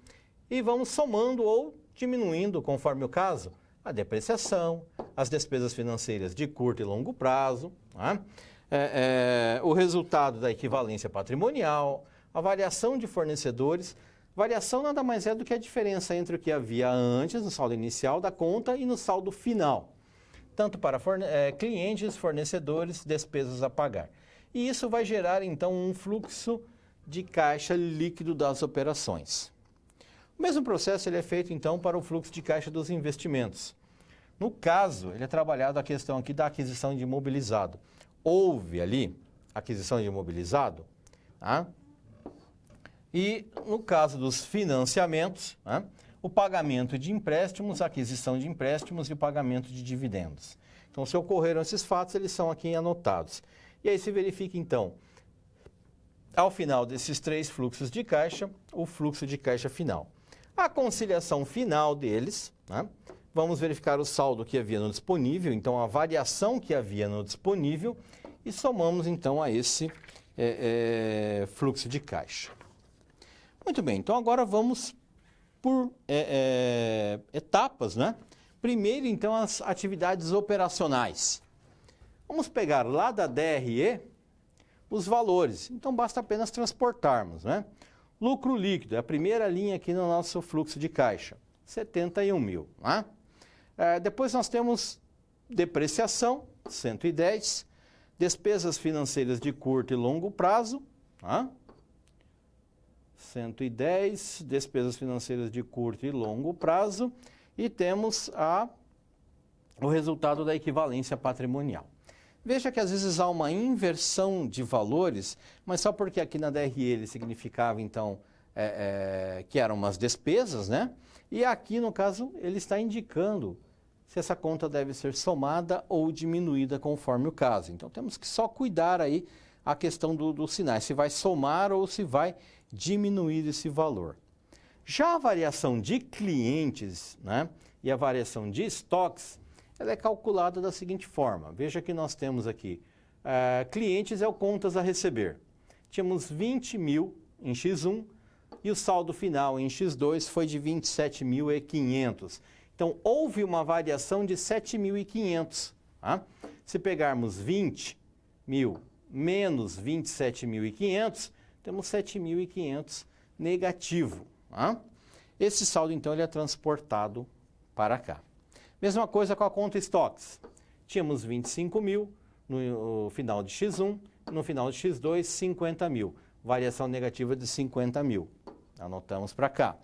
e vamos somando ou diminuindo, conforme o caso, a depreciação, as despesas financeiras de curto e longo prazo, tá? O resultado da equivalência patrimonial, a variação de fornecedores. Variação nada mais é do que a diferença entre o que havia antes, no saldo inicial da conta, e no saldo final, tanto para clientes, fornecedores, despesas a pagar. E isso vai gerar, então, um fluxo de caixa líquido das operações. O mesmo processo ele é feito, então, para o fluxo de caixa dos investimentos. No caso, ele é trabalhado a questão aqui da aquisição de imobilizado. Houve ali aquisição de imobilizado, tá? E no caso dos financiamentos, né, o pagamento de empréstimos, a aquisição de empréstimos e o pagamento de dividendos. Então, se ocorreram esses fatos, eles são aqui anotados. E aí se verifica, então, ao final desses três fluxos de caixa, o fluxo de caixa final. A conciliação final deles, né, vamos verificar o saldo que havia no disponível, então a variação que havia no disponível, e somamos, então, a esse fluxo de caixa. Muito bem, então agora vamos por etapas, né? Primeiro, então, as atividades operacionais. Vamos pegar lá da DRE os valores, então basta apenas transportarmos, né? Lucro líquido, é a primeira linha aqui no nosso fluxo de caixa, 71 mil, né? Depois nós temos depreciação, 110, despesas financeiras de curto e longo prazo, né? 110, despesas financeiras de curto e longo prazo, e temos o resultado da equivalência patrimonial. Veja que às vezes há uma inversão de valores, mas só porque aqui na DRE ele significava, então, que eram umas despesas, né? E aqui, no caso, ele está indicando se essa conta deve ser somada ou diminuída conforme o caso. Então, temos que só cuidar aí a questão dos sinais, se vai somar ou se vai diminuir esse valor. Já a variação de clientes, né, e a variação de estoques, ela é calculada da seguinte forma. Veja que nós temos aqui, clientes é o contas a receber. Tínhamos 20 mil em X1 e o saldo final em X2 foi de 27.500. Então, houve uma variação de 7.500. Tá? Se pegarmos 20 mil menos 27.500, temos 7.500 negativo. Tá? Esse saldo, então, ele é transportado para cá. Mesma coisa com a conta estoques. Tínhamos 25 mil no final de X1, no final de X2, 50 mil. Variação negativa de 50 mil. Anotamos para cá.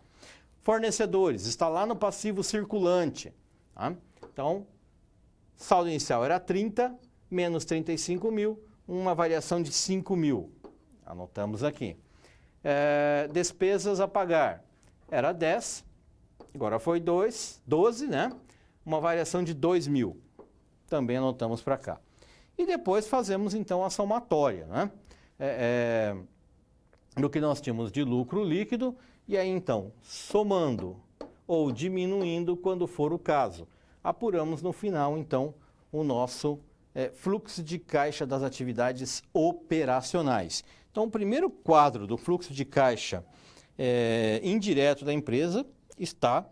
Fornecedores, está lá no passivo circulante. Tá? Então, saldo inicial era 30, menos 35 mil, uma variação de 5 mil. Anotamos aqui. Despesas a pagar, era 10, agora foi 12, né? Uma variação de 2 mil. Também anotamos para cá. E depois fazemos, então, a somatória, né? Do que nós tínhamos de lucro líquido, e aí, então, somando ou diminuindo quando for o caso. Apuramos no final, então, o nosso fluxo de caixa das atividades operacionais. Então, o primeiro quadro do fluxo de caixa indireto da empresa está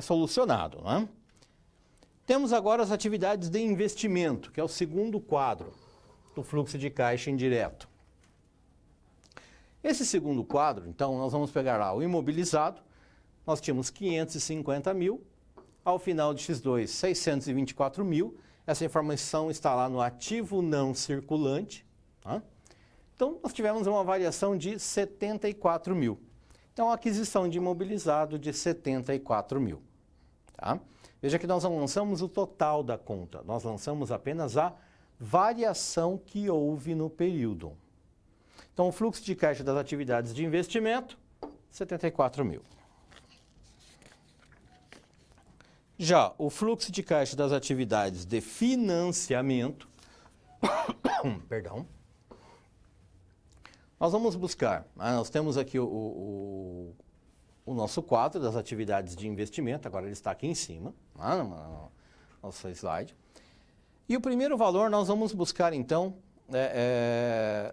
solucionado, né? Temos agora as atividades de investimento, que é o segundo quadro do fluxo de caixa indireto. Esse segundo quadro, então, nós vamos pegar lá o imobilizado, nós tínhamos 550 mil, ao final de X2, 624 mil, essa informação está lá no ativo não circulante, tá? Então, nós tivemos uma variação de 74 mil. Então, a aquisição de imobilizado de 74 mil, tá? Veja que nós não lançamos o total da conta, nós lançamos apenas a variação que houve no período. Então, o fluxo de caixa das atividades de investimento, 74 mil. Já o fluxo de caixa das atividades de financiamento, perdão, nós vamos buscar, nós temos aqui o nosso quadro das atividades de investimento, agora ele está aqui em cima, no nosso slide. E o primeiro valor nós vamos buscar, então,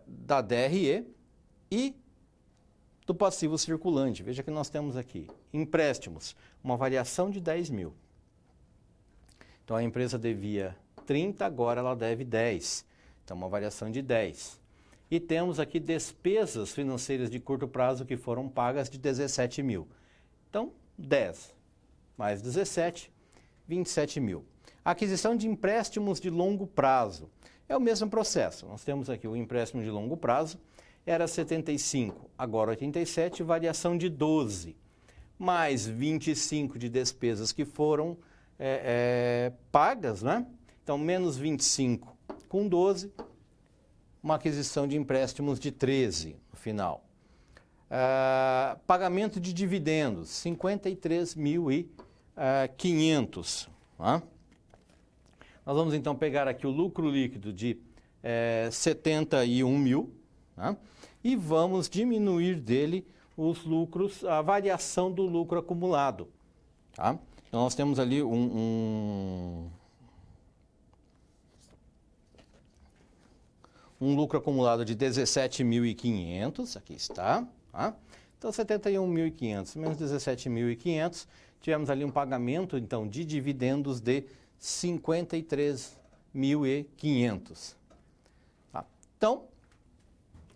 da DRE e do passivo circulante. Veja que nós temos aqui empréstimos, uma variação de 10 mil. Então, a empresa devia 30, agora ela deve 10. Então, uma variação de 10. E temos aqui despesas financeiras de curto prazo que foram pagas de 17 mil. Então, 10 mais 17, 27 mil. Aquisição de empréstimos de longo prazo. É o mesmo processo. Nós temos aqui o empréstimo de longo prazo, era 75, agora 87, variação de 12. Mais 25 de despesas que foram pagas, né? Então, menos 25 com 12, uma aquisição de empréstimos de 13 no final. Pagamento de dividendos, 53.500. Nós vamos então pegar aqui o lucro líquido de 71 mil, né? E vamos diminuir dele os lucros, a variação do lucro acumulado. Tá? Então nós temos ali um lucro acumulado de 17.500, aqui está. Tá? Então 71.500 menos 17.500, tivemos ali um pagamento então de dividendos de 53.500. Tá? Então,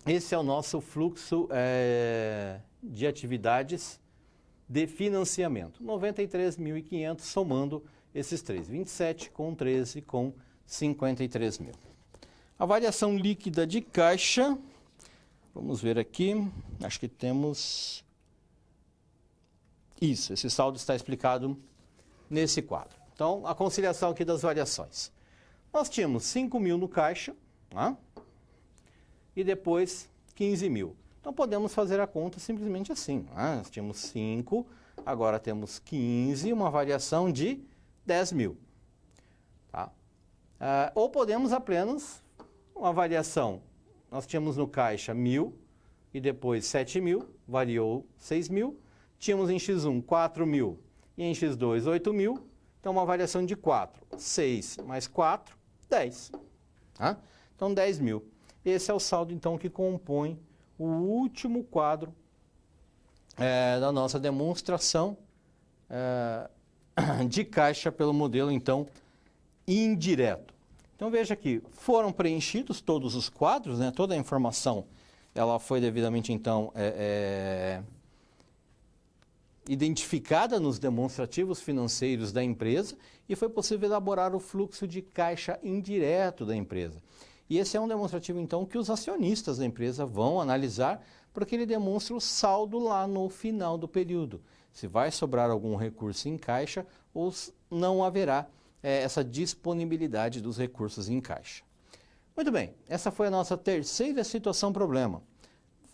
esse é o nosso fluxo de atividades de financiamento. 93.500 somando esses três, 27 com 13 com 53 mil. A variação líquida de caixa, vamos ver aqui, acho que temos isso, esse saldo está explicado nesse quadro. Então, a conciliação aqui das variações. Nós tínhamos 5 mil no caixa, né? E depois 15 mil. Então, podemos fazer a conta simplesmente assim. Né? Nós tínhamos 5, agora temos 15, uma variação de 10 mil. Tá? Ou podemos apenas uma variação. Nós tínhamos no caixa 1.000 e depois 7 mil, variou 6 mil. Tínhamos em X1 4 mil e em X2 8 mil. Então, uma variação de 4. 6 mais 4, 10. Tá? Então, 10 mil. Esse é o saldo, então, que compõe o último quadro da nossa demonstração de caixa pelo modelo, então, indireto. Então, veja aqui, foram preenchidos todos os quadros, né? Toda a informação ela foi devidamente, então, identificada nos demonstrativos financeiros da empresa e foi possível elaborar o fluxo de caixa indireto da empresa. E esse é um demonstrativo, então, que os acionistas da empresa vão analisar, porque ele demonstra o saldo lá no final do período. Se vai sobrar algum recurso em caixa ou não haverá essa disponibilidade dos recursos em caixa. Muito bem, essa foi a nossa terceira situação problema.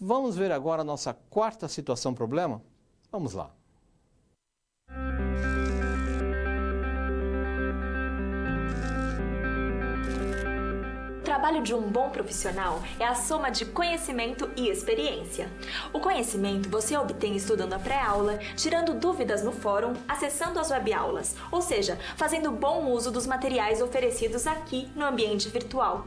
Vamos ver agora a nossa quarta situação problema? Vamos lá. O trabalho de um bom profissional é a soma de conhecimento e experiência. O conhecimento você obtém estudando a pré-aula, tirando dúvidas no fórum, acessando as webaulas, ou seja, fazendo bom uso dos materiais oferecidos aqui no ambiente virtual.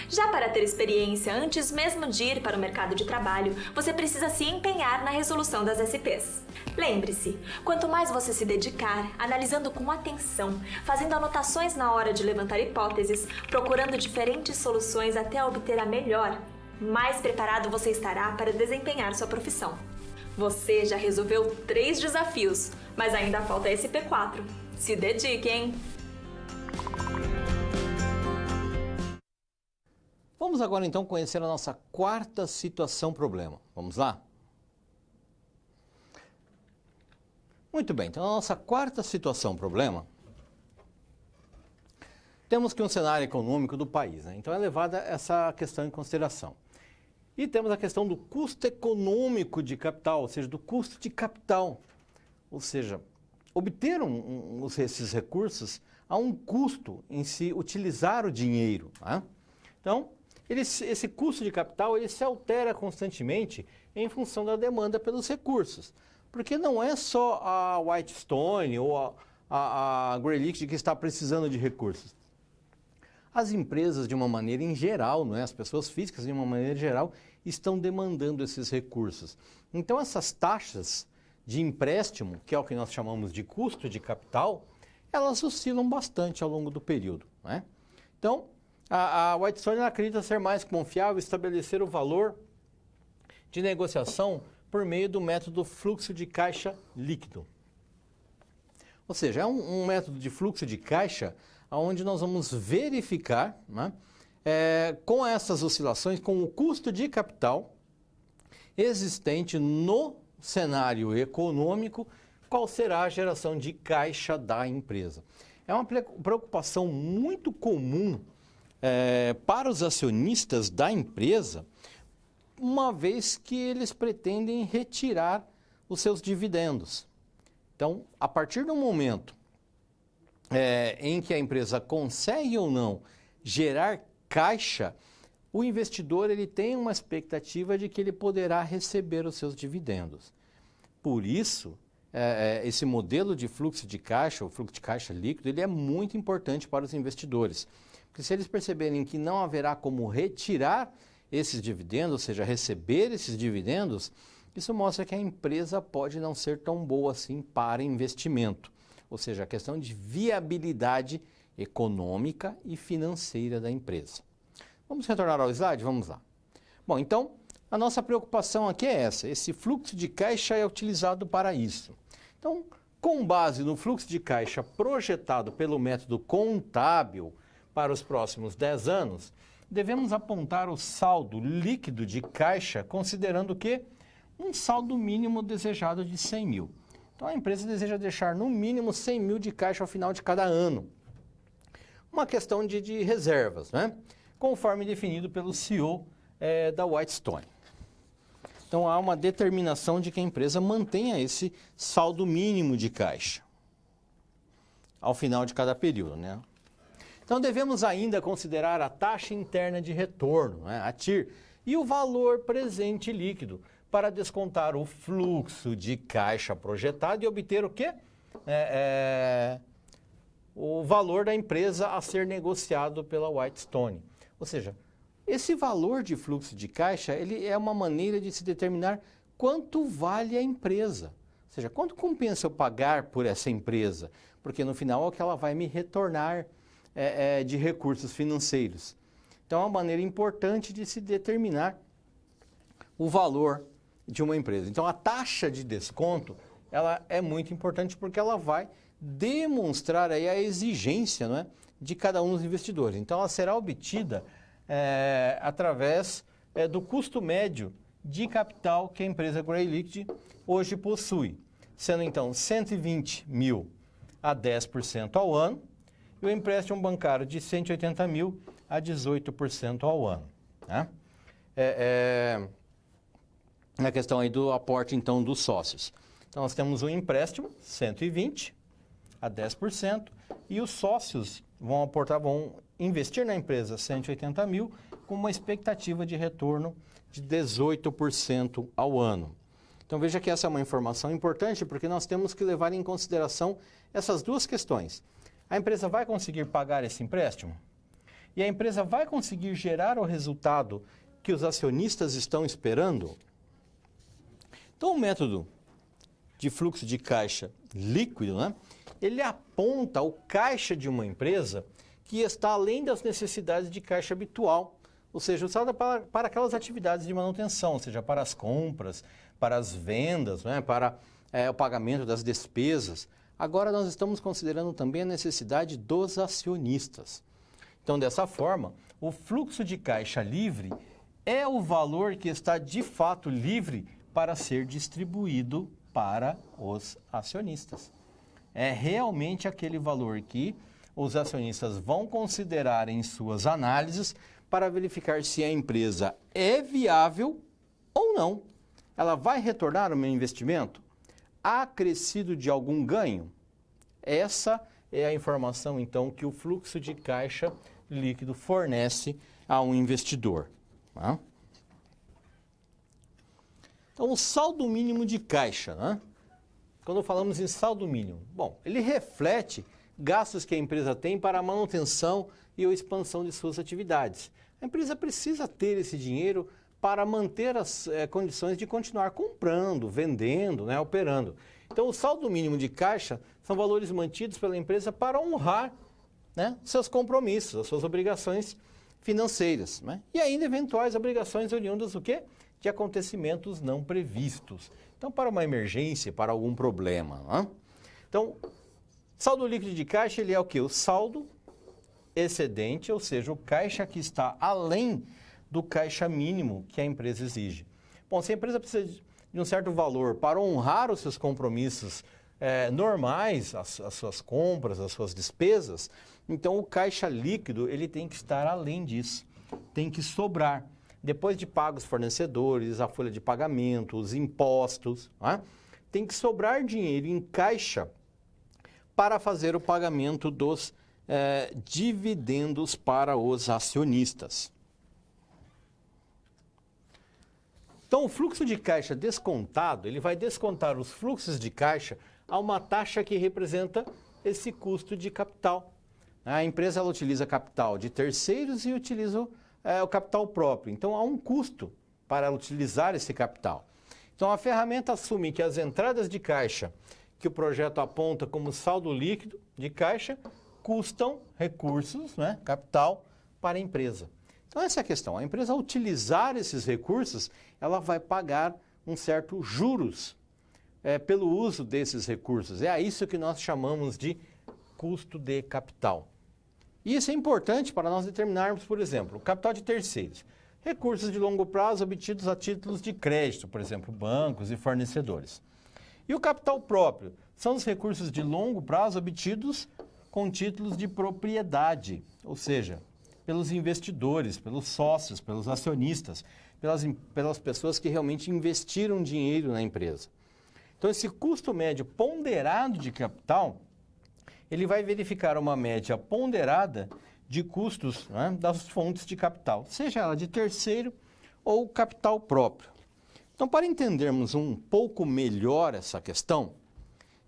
Já para ter experiência antes mesmo de ir para o mercado de trabalho, você precisa se empenhar na resolução das SPs. Lembre-se, quanto mais você se dedicar, analisando com atenção, fazendo anotações na hora de levantar hipóteses, procurando diferentes soluções até obter a melhor, mais preparado você estará para desempenhar sua profissão. Você já resolveu 3 desafios, mas ainda falta a SP4. Se dedique, hein? Vamos agora então conhecer a nossa quarta situação problema. Vamos lá? Muito bem, então a nossa quarta situação problema, temos que um cenário econômico do país, né? Então é levada essa questão em consideração. E temos a questão do custo econômico de capital, ou seja, do custo de capital. Ou seja, obter esses recursos há um custo em se utilizar o dinheiro. Né? Então, esse custo de capital ele se altera constantemente em função da demanda pelos recursos. Porque não é só a Whitestone ou a Gray Liquid que está precisando de recursos. As empresas, de uma maneira em geral, não é? As pessoas físicas, de uma maneira geral, estão demandando esses recursos. Então, essas taxas de empréstimo, que é o que nós chamamos de custo de capital, elas oscilam bastante ao longo do período. Não é? Então, a Whitestone acredita ser mais confiável estabelecer o valor de negociação por meio do método fluxo de caixa líquido. Ou seja, é um método de fluxo de caixa onde nós vamos verificar, né, com essas oscilações, com o custo de capital existente no cenário econômico, qual será a geração de caixa da empresa. É uma preocupação muito comum para os acionistas da empresa, uma vez que eles pretendem retirar os seus dividendos. Então, a partir do momento em que a empresa consegue ou não gerar caixa, o investidor ele tem uma expectativa de que ele poderá receber os seus dividendos. Por isso, esse modelo de fluxo de caixa, o fluxo de caixa líquido, ele é muito importante para os investidores. Porque se eles perceberem que não haverá como retirar esses dividendos, ou seja, receber esses dividendos, isso mostra que a empresa pode não ser tão boa assim para investimento. Ou seja, a questão de viabilidade econômica e financeira da empresa. Vamos retornar ao slide? Vamos lá. Bom, então, a nossa preocupação aqui é essa. Esse fluxo de caixa é utilizado para isso. Então, com base no fluxo de caixa projetado pelo método contábil para os próximos 10 anos, devemos apontar o saldo líquido de caixa, considerando que um saldo mínimo desejado de 100 mil. Então, a empresa deseja deixar no mínimo 100 mil de caixa ao final de cada ano. Uma questão de reservas, né? Conforme definido pelo CEO da Whitestone. Então, há uma determinação de que a empresa mantenha esse saldo mínimo de caixa ao final de cada período, né? Então, devemos ainda considerar a taxa interna de retorno, né, a TIR, e o valor presente líquido para descontar o fluxo de caixa projetado e obter o quê? O valor da empresa a ser negociado pela Whitestone. Ou seja, esse valor de fluxo de caixa ele é uma maneira de se determinar quanto vale a empresa. Ou seja, quanto compensa eu pagar por essa empresa? Porque no final é o que ela vai me retornar de recursos financeiros. Então é uma maneira importante de se determinar o valor de uma empresa. Então a taxa de desconto ela é muito importante porque ela vai demonstrar aí a exigência, não é, de cada um dos investidores. Então ela será obtida através do custo médio de capital que a empresa Gray Liquid hoje possui, sendo então 120 mil a 10% ao ano e o empréstimo bancário de 180 mil a 18% ao ano. Né? Na questão aí do aporte então dos sócios. Então nós temos um empréstimo 120 a 10% e os sócios vão investir na empresa 180 mil com uma expectativa de retorno de 18% ao ano. Então veja que essa é uma informação importante porque nós temos que levar em consideração essas duas questões. A empresa vai conseguir pagar esse empréstimo? E a empresa vai conseguir gerar o resultado que os acionistas estão esperando? Então o método de fluxo de caixa líquido, né, ele aponta o caixa de uma empresa que está além das necessidades de caixa habitual, ou seja, usada para aquelas atividades de manutenção, ou seja, para as compras, para as vendas, né, para o pagamento das despesas. Agora nós estamos considerando também a necessidade dos acionistas. Então, dessa forma, o fluxo de caixa livre é o valor que está de fato livre para ser distribuído para os acionistas. É realmente aquele valor que os acionistas vão considerar em suas análises para verificar se a empresa é viável ou não. Ela vai retornar o meu investimento? Acrescido de algum ganho? Essa é a informação, então, que o fluxo de caixa líquido fornece a um investidor. Tá? Então, o saldo mínimo de caixa, né? Quando falamos em saldo mínimo, bom, ele reflete gastos que a empresa tem para a manutenção e a expansão de suas atividades. A empresa precisa ter esse dinheiro para manter as condições de continuar comprando, vendendo, né, operando. Então, o saldo mínimo de caixa são valores mantidos pela empresa para honrar, né, seus compromissos, as suas obrigações financeiras, né? E ainda eventuais obrigações oriundas do quê? De acontecimentos não previstos. Então, para uma emergência, para algum problema. Né? Então, saldo líquido de caixa, ele é o quê? O saldo excedente, ou seja, o caixa que está além do caixa mínimo que a empresa exige. Bom, se a empresa precisa de um certo valor para honrar os seus compromissos normais, as suas compras, as suas despesas, então o caixa líquido ele tem que estar além disso, tem que sobrar. Depois de pagos fornecedores, a folha de pagamento, os impostos, né? Tem que sobrar dinheiro em caixa para fazer o pagamento dos dividendos para os acionistas. Então, o fluxo de caixa descontado, ele vai descontar os fluxos de caixa a uma taxa que representa esse custo de capital. A empresa ela utiliza capital de terceiros e utiliza o capital próprio. Então, há um custo para ela utilizar esse capital. Então, a ferramenta assume que as entradas de caixa que o projeto aponta como saldo líquido de caixa custam recursos, né, capital, para a empresa. Então, essa é a questão. A empresa, ao utilizar esses recursos, ela vai pagar um certo juros pelo uso desses recursos. É a isso que nós chamamos de custo de capital. E isso é importante para nós determinarmos, por exemplo, o capital de terceiros. Recursos de longo prazo obtidos a títulos de crédito, por exemplo, bancos e fornecedores. E o capital próprio são os recursos de longo prazo obtidos com títulos de propriedade, ou seja, pelos investidores, pelos sócios, pelos acionistas, pelas pessoas que realmente investiram dinheiro na empresa. Então, esse custo médio ponderado de capital, ele vai verificar uma média ponderada de custos, né, das fontes de capital, seja ela de terceiro ou capital próprio. Então, para entendermos um pouco melhor essa questão,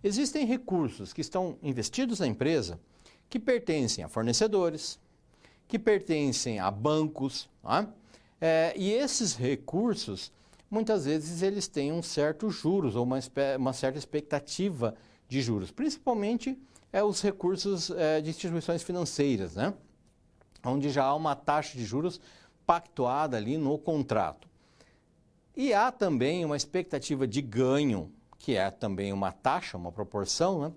existem recursos que estão investidos na empresa que pertencem a fornecedores, que pertencem a bancos, tá? E esses recursos, muitas vezes, eles têm um certo juros ou uma certa expectativa de juros, principalmente os recursos de instituições financeiras, né? Onde já há uma taxa de juros pactuada ali no contrato. E há também uma expectativa de ganho, que é também uma taxa, uma proporção, né,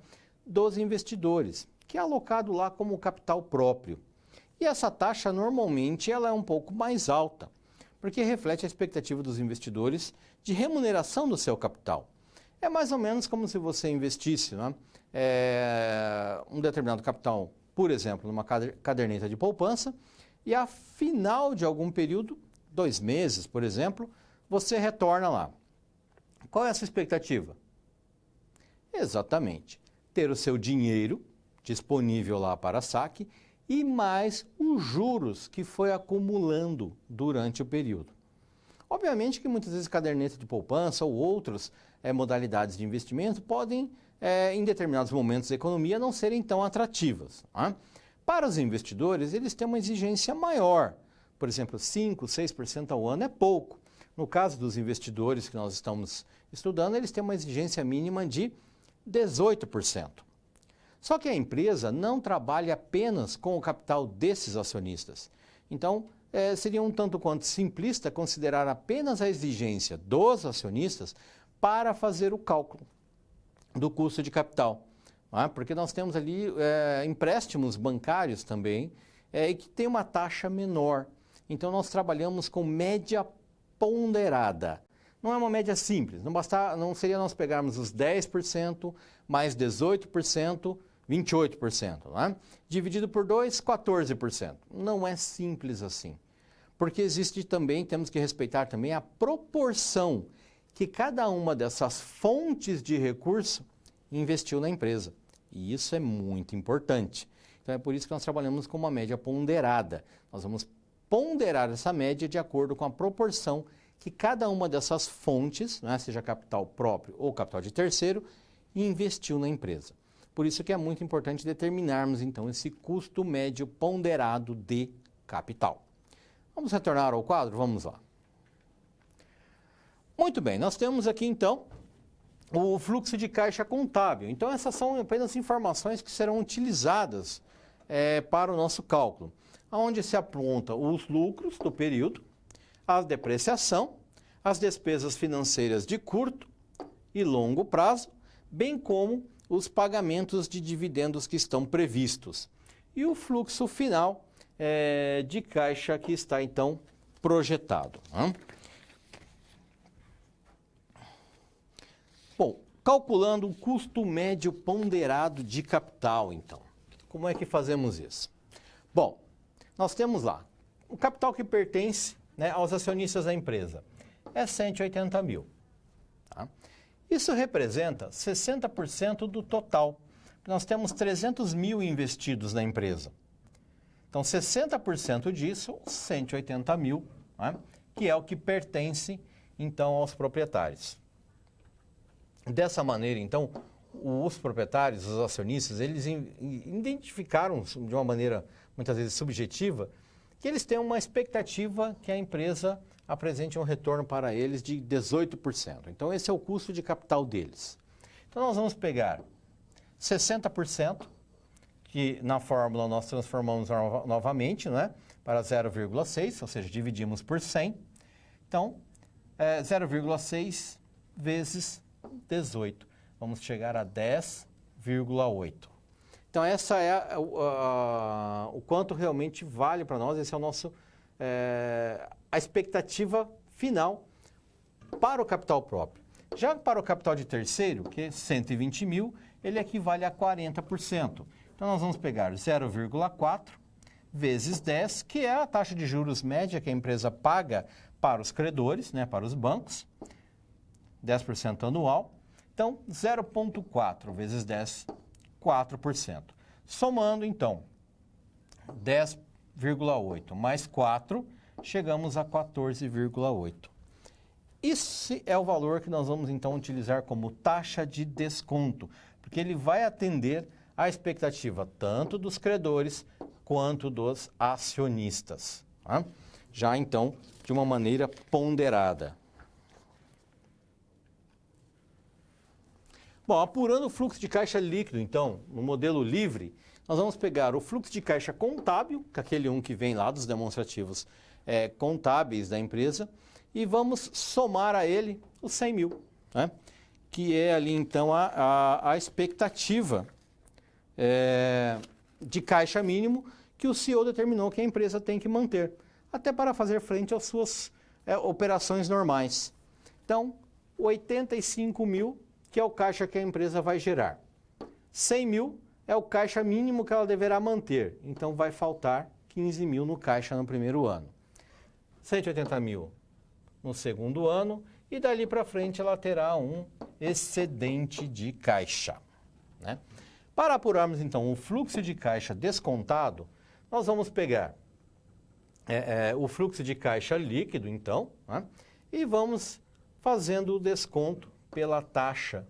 dos investidores, que é alocado lá como capital próprio. E essa taxa, normalmente, ela é um pouco mais alta, porque reflete a expectativa dos investidores de remuneração do seu capital. É mais ou menos como se você investisse, né, um determinado capital, por exemplo, numa caderneta de poupança, e a final de algum período, 2 meses, por exemplo, você retorna lá. Qual é a sua expectativa? Exatamente, ter o seu dinheiro disponível lá para saque e mais os juros que foi acumulando durante o período. Obviamente que muitas vezes caderneta de poupança ou outras modalidades de investimento podem, em determinados momentos da economia, não serem tão atrativas. Né? Para os investidores, eles têm uma exigência maior. Por exemplo, 5%, 6% ao ano é pouco. No caso dos investidores que nós estamos estudando, eles têm uma exigência mínima de 18%. Só que a empresa não trabalha apenas com o capital desses acionistas. Então, seria um tanto quanto simplista considerar apenas a exigência dos acionistas para fazer o cálculo do custo de capital. Não é? Porque nós temos ali empréstimos bancários também, que tem uma taxa menor. Então, nós trabalhamos com média ponderada. Não é uma média simples, não seria nós pegarmos os 10%, mais 18%, 28%, né? Dividido por 2, 14%. Não é simples assim. porque existe também, temos que respeitar também a proporção que cada uma dessas fontes de recurso investiu na empresa. E isso é muito importante. Então é por isso que nós trabalhamos com uma média ponderada. Nós vamos ponderar essa média de acordo com a proporção que cada uma dessas fontes, né, seja capital próprio ou capital de terceiro, investiu na empresa. Por isso que é muito importante determinarmos então esse custo médio ponderado de capital. Vamos retornar ao quadro? Vamos lá. Muito bem, nós temos aqui então o fluxo de caixa contábil. Então essas são apenas informações que serão utilizadas para o nosso cálculo, onde se aponta os lucros do período, a depreciação, as despesas financeiras de curto e longo prazo, bem como os pagamentos de dividendos que estão previstos. E o fluxo final de caixa que está então projetado. Bom, calculando o custo médio ponderado de capital, então. Como é que fazemos isso? Bom, nós temos lá o capital que pertence, né, aos acionistas da empresa. É 180 mil. Tá? Isso representa 60% do total. Nós temos 300 mil investidos na empresa. Então, 60% disso, 180 mil, né, que é o que pertence, então, aos proprietários. Dessa maneira, então, os proprietários, os acionistas, eles identificaram de uma maneira, muitas vezes, subjetiva, que eles têm uma expectativa que a empresa apresente um retorno para eles de 18%. Então, esse é o custo de capital deles. Então, nós vamos pegar 60%, que na fórmula nós transformamos novamente, né, para 0,6, ou seja, dividimos por 100. Então, 0,6 vezes 18. Vamos chegar a 10,8. Então, essa é o quanto realmente vale para nós. Esse é o nosso, a expectativa final para o capital próprio. Já para o capital de terceiro, que é 120 mil, ele equivale a 40%. Então, nós vamos pegar 0,4 vezes 10, que é a taxa de juros média que a empresa paga para os credores, né, para os bancos, 10% anual. Então, 0,4 vezes 10, 4%. Somando, então, 10,8 mais 4, chegamos a 14,8. Esse é o valor que nós vamos, então, utilizar como taxa de desconto, porque ele vai atender à expectativa tanto dos credores quanto dos acionistas. Tá? Já, então, de uma maneira ponderada. Bom, apurando o fluxo de caixa líquido, então, no modelo livre, nós vamos pegar o fluxo de caixa contábil, que é aquele que vem lá dos demonstrativos contábeis da empresa, e vamos somar a ele os 100 mil, né? Que é ali, então, a expectativa de caixa mínimo que o CEO determinou que a empresa tem que manter, até para fazer frente às suas operações normais. Então, 85 mil, que é o caixa que a empresa vai gerar. 100 mil é o caixa mínimo que ela deverá manter, então vai faltar 15 mil no caixa no primeiro ano. 180 mil no segundo ano e dali para frente ela terá um excedente de caixa. Né? Para apurarmos então o fluxo de caixa descontado, nós vamos pegar o fluxo de caixa líquido, então, né? E vamos fazendo o desconto pela taxa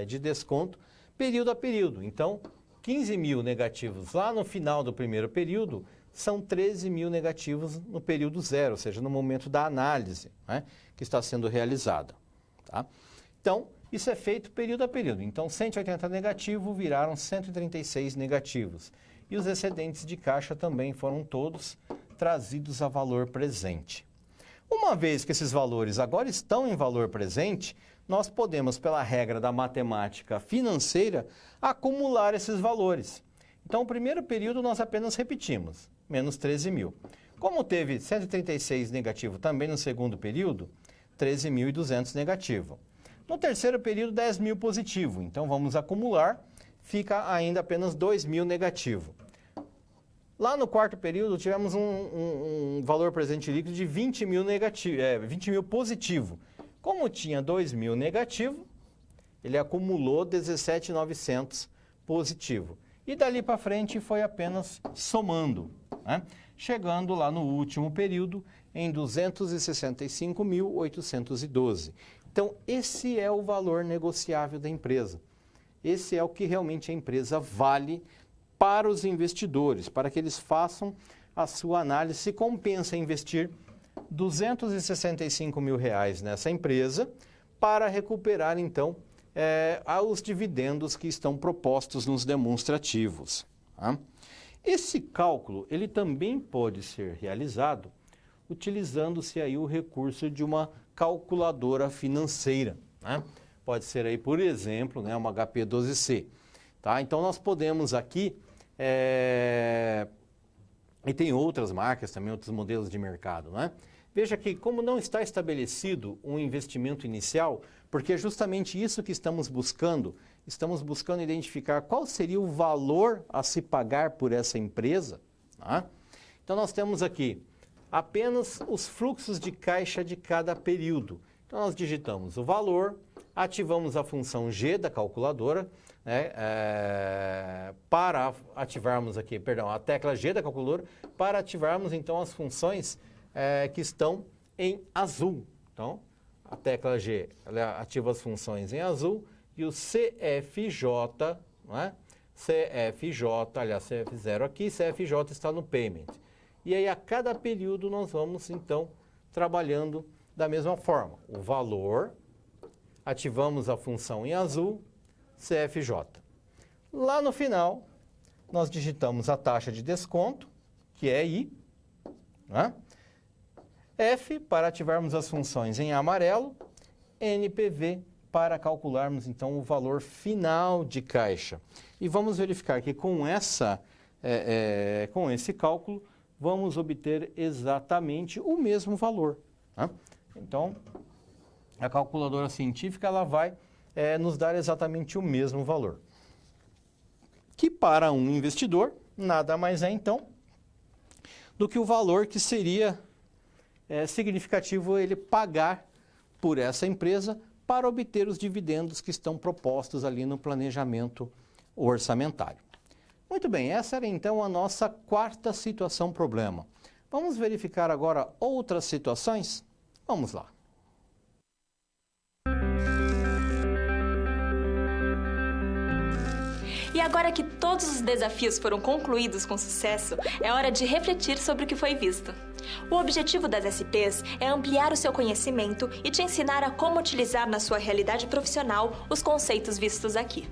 de desconto período a período. Então, 15 mil negativos lá no final do primeiro período são 13 mil negativos no período zero, ou seja, no momento da análise, né, que está sendo realizada. Tá? Então, isso é feito período a período. Então, 180 negativo viraram 136 negativos. E os excedentes de caixa também foram todos trazidos a valor presente. Uma vez que esses valores agora estão em valor presente, nós podemos, pela regra da matemática financeira, acumular esses valores. Então, o primeiro período nós apenas repetimos, menos 13 mil. Como teve 136 negativo também no segundo período, 13.200 negativo. No terceiro período, 10 mil positivo. Então, vamos acumular, fica ainda apenas 2 mil negativo. Lá no quarto período, tivemos um valor presente líquido de 20 mil negativo, 20 mil positivo. Como tinha 2 mil negativo, ele acumulou 17.900 positivo. E dali para frente foi apenas somando, né? Chegando lá no último período em 265.812. Então, esse é o valor negociável da empresa. Esse é o que realmente a empresa vale para os investidores, para que eles façam a sua análise se compensa investir R$265 mil nessa empresa para recuperar, então, os dividendos que estão propostos nos demonstrativos. Tá? Esse cálculo, ele também pode ser realizado utilizando-se aí o recurso de uma calculadora financeira, né? Pode ser aí, por exemplo, né, uma HP12C. Tá? Então, nós podemos aqui, e tem outras marcas também, outros modelos de mercado, né? Veja que como não está estabelecido um investimento inicial, porque é justamente isso que estamos buscando identificar qual seria o valor a se pagar por essa empresa. Tá? Então, nós temos aqui apenas os fluxos de caixa de cada período. Então, nós digitamos o valor, ativamos a função G da calculadora, né, para ativarmos aqui, a tecla G da calculadora, para ativarmos então as funções que estão em azul. Então, a tecla G ela ativa as funções em azul e o CFJ, né, aliás, CF0 aqui, CFJ está no Payment. E aí, a cada período, nós vamos então trabalhando da mesma forma. O valor, ativamos a função em azul, CFJ. Lá no final, nós digitamos a taxa de desconto, que é I, né? F para ativarmos as funções em amarelo, NPV para calcularmos então o valor final de caixa. E vamos verificar que com esse cálculo, vamos obter exatamente o mesmo valor. Né? Então, a calculadora científica ela vai nos dar exatamente o mesmo valor. Que para um investidor, nada mais é então do que o valor que seria significativo ele pagar por essa empresa para obter os dividendos que estão propostos ali no planejamento orçamentário. Muito bem, essa era então a nossa quarta situação problema. Vamos verificar agora outras situações? Vamos lá. E agora que todos os desafios foram concluídos com sucesso, é hora de refletir sobre o que foi visto. O objetivo das SPs é ampliar o seu conhecimento e te ensinar a como utilizar na sua realidade profissional os conceitos vistos aqui.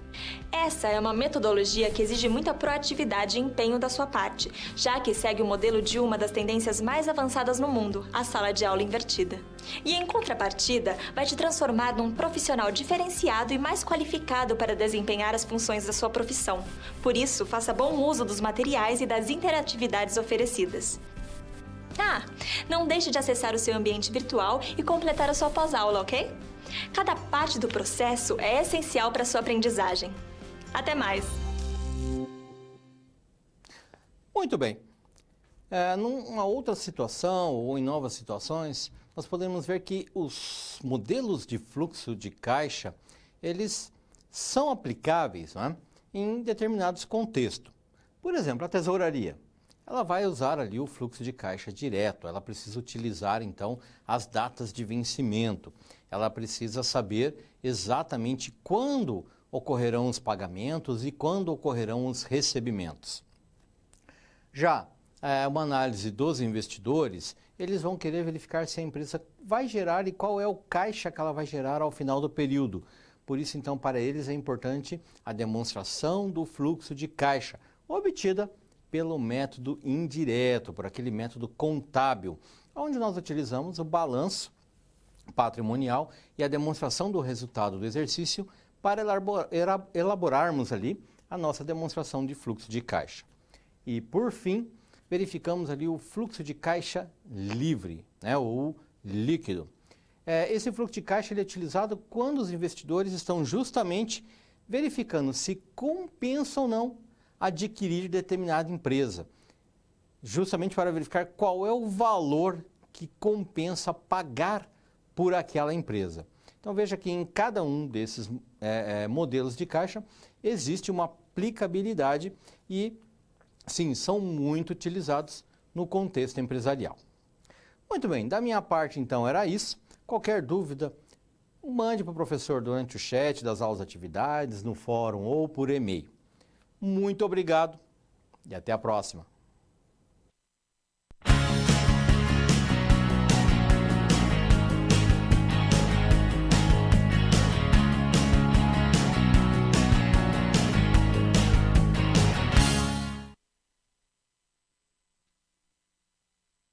Essa é uma metodologia que exige muita proatividade e empenho da sua parte, já que segue o modelo de uma das tendências mais avançadas no mundo, a sala de aula invertida. E em contrapartida, vai te transformar num profissional diferenciado e mais qualificado para desempenhar as funções da sua profissão. Por isso, faça bom uso dos materiais e das interatividades oferecidas. Não deixe de acessar o seu ambiente virtual e completar a sua pós-aula, ok? Cada parte do processo é essencial para a sua aprendizagem. Até mais! Muito bem. Numa outra situação ou em novas situações, nós podemos ver que os modelos de fluxo de caixa, eles são aplicáveis, não é? Em determinados contextos. Por exemplo, a tesouraria. Ela vai usar ali o fluxo de caixa direto, ela precisa utilizar então as datas de vencimento, ela precisa saber exatamente quando ocorrerão os pagamentos e quando ocorrerão os recebimentos. Já uma análise dos investidores, eles vão querer verificar se a empresa vai gerar e qual é o caixa que ela vai gerar ao final do período. Por isso então para eles é importante a demonstração do fluxo de caixa, obtida pelo método indireto, por aquele método contábil, onde nós utilizamos o balanço patrimonial e a demonstração do resultado do exercício para elaborarmos ali a nossa demonstração de fluxo de caixa. E, por fim, verificamos ali o fluxo de caixa livre, né, ou líquido. Esse fluxo de caixa ele é utilizado quando os investidores estão justamente verificando se compensa ou não adquirir determinada empresa. justamente para verificar qual é o valor que compensa pagar por aquela empresa. Então veja que em cada um desses modelos de caixa existe uma aplicabilidade e, sim, são muito utilizados no contexto empresarial. Muito bem, da minha parte então era isso. Qualquer dúvida, mande para o professor durante o chat das aulas atividades, no fórum ou por e-mail. Muito obrigado e até a próxima.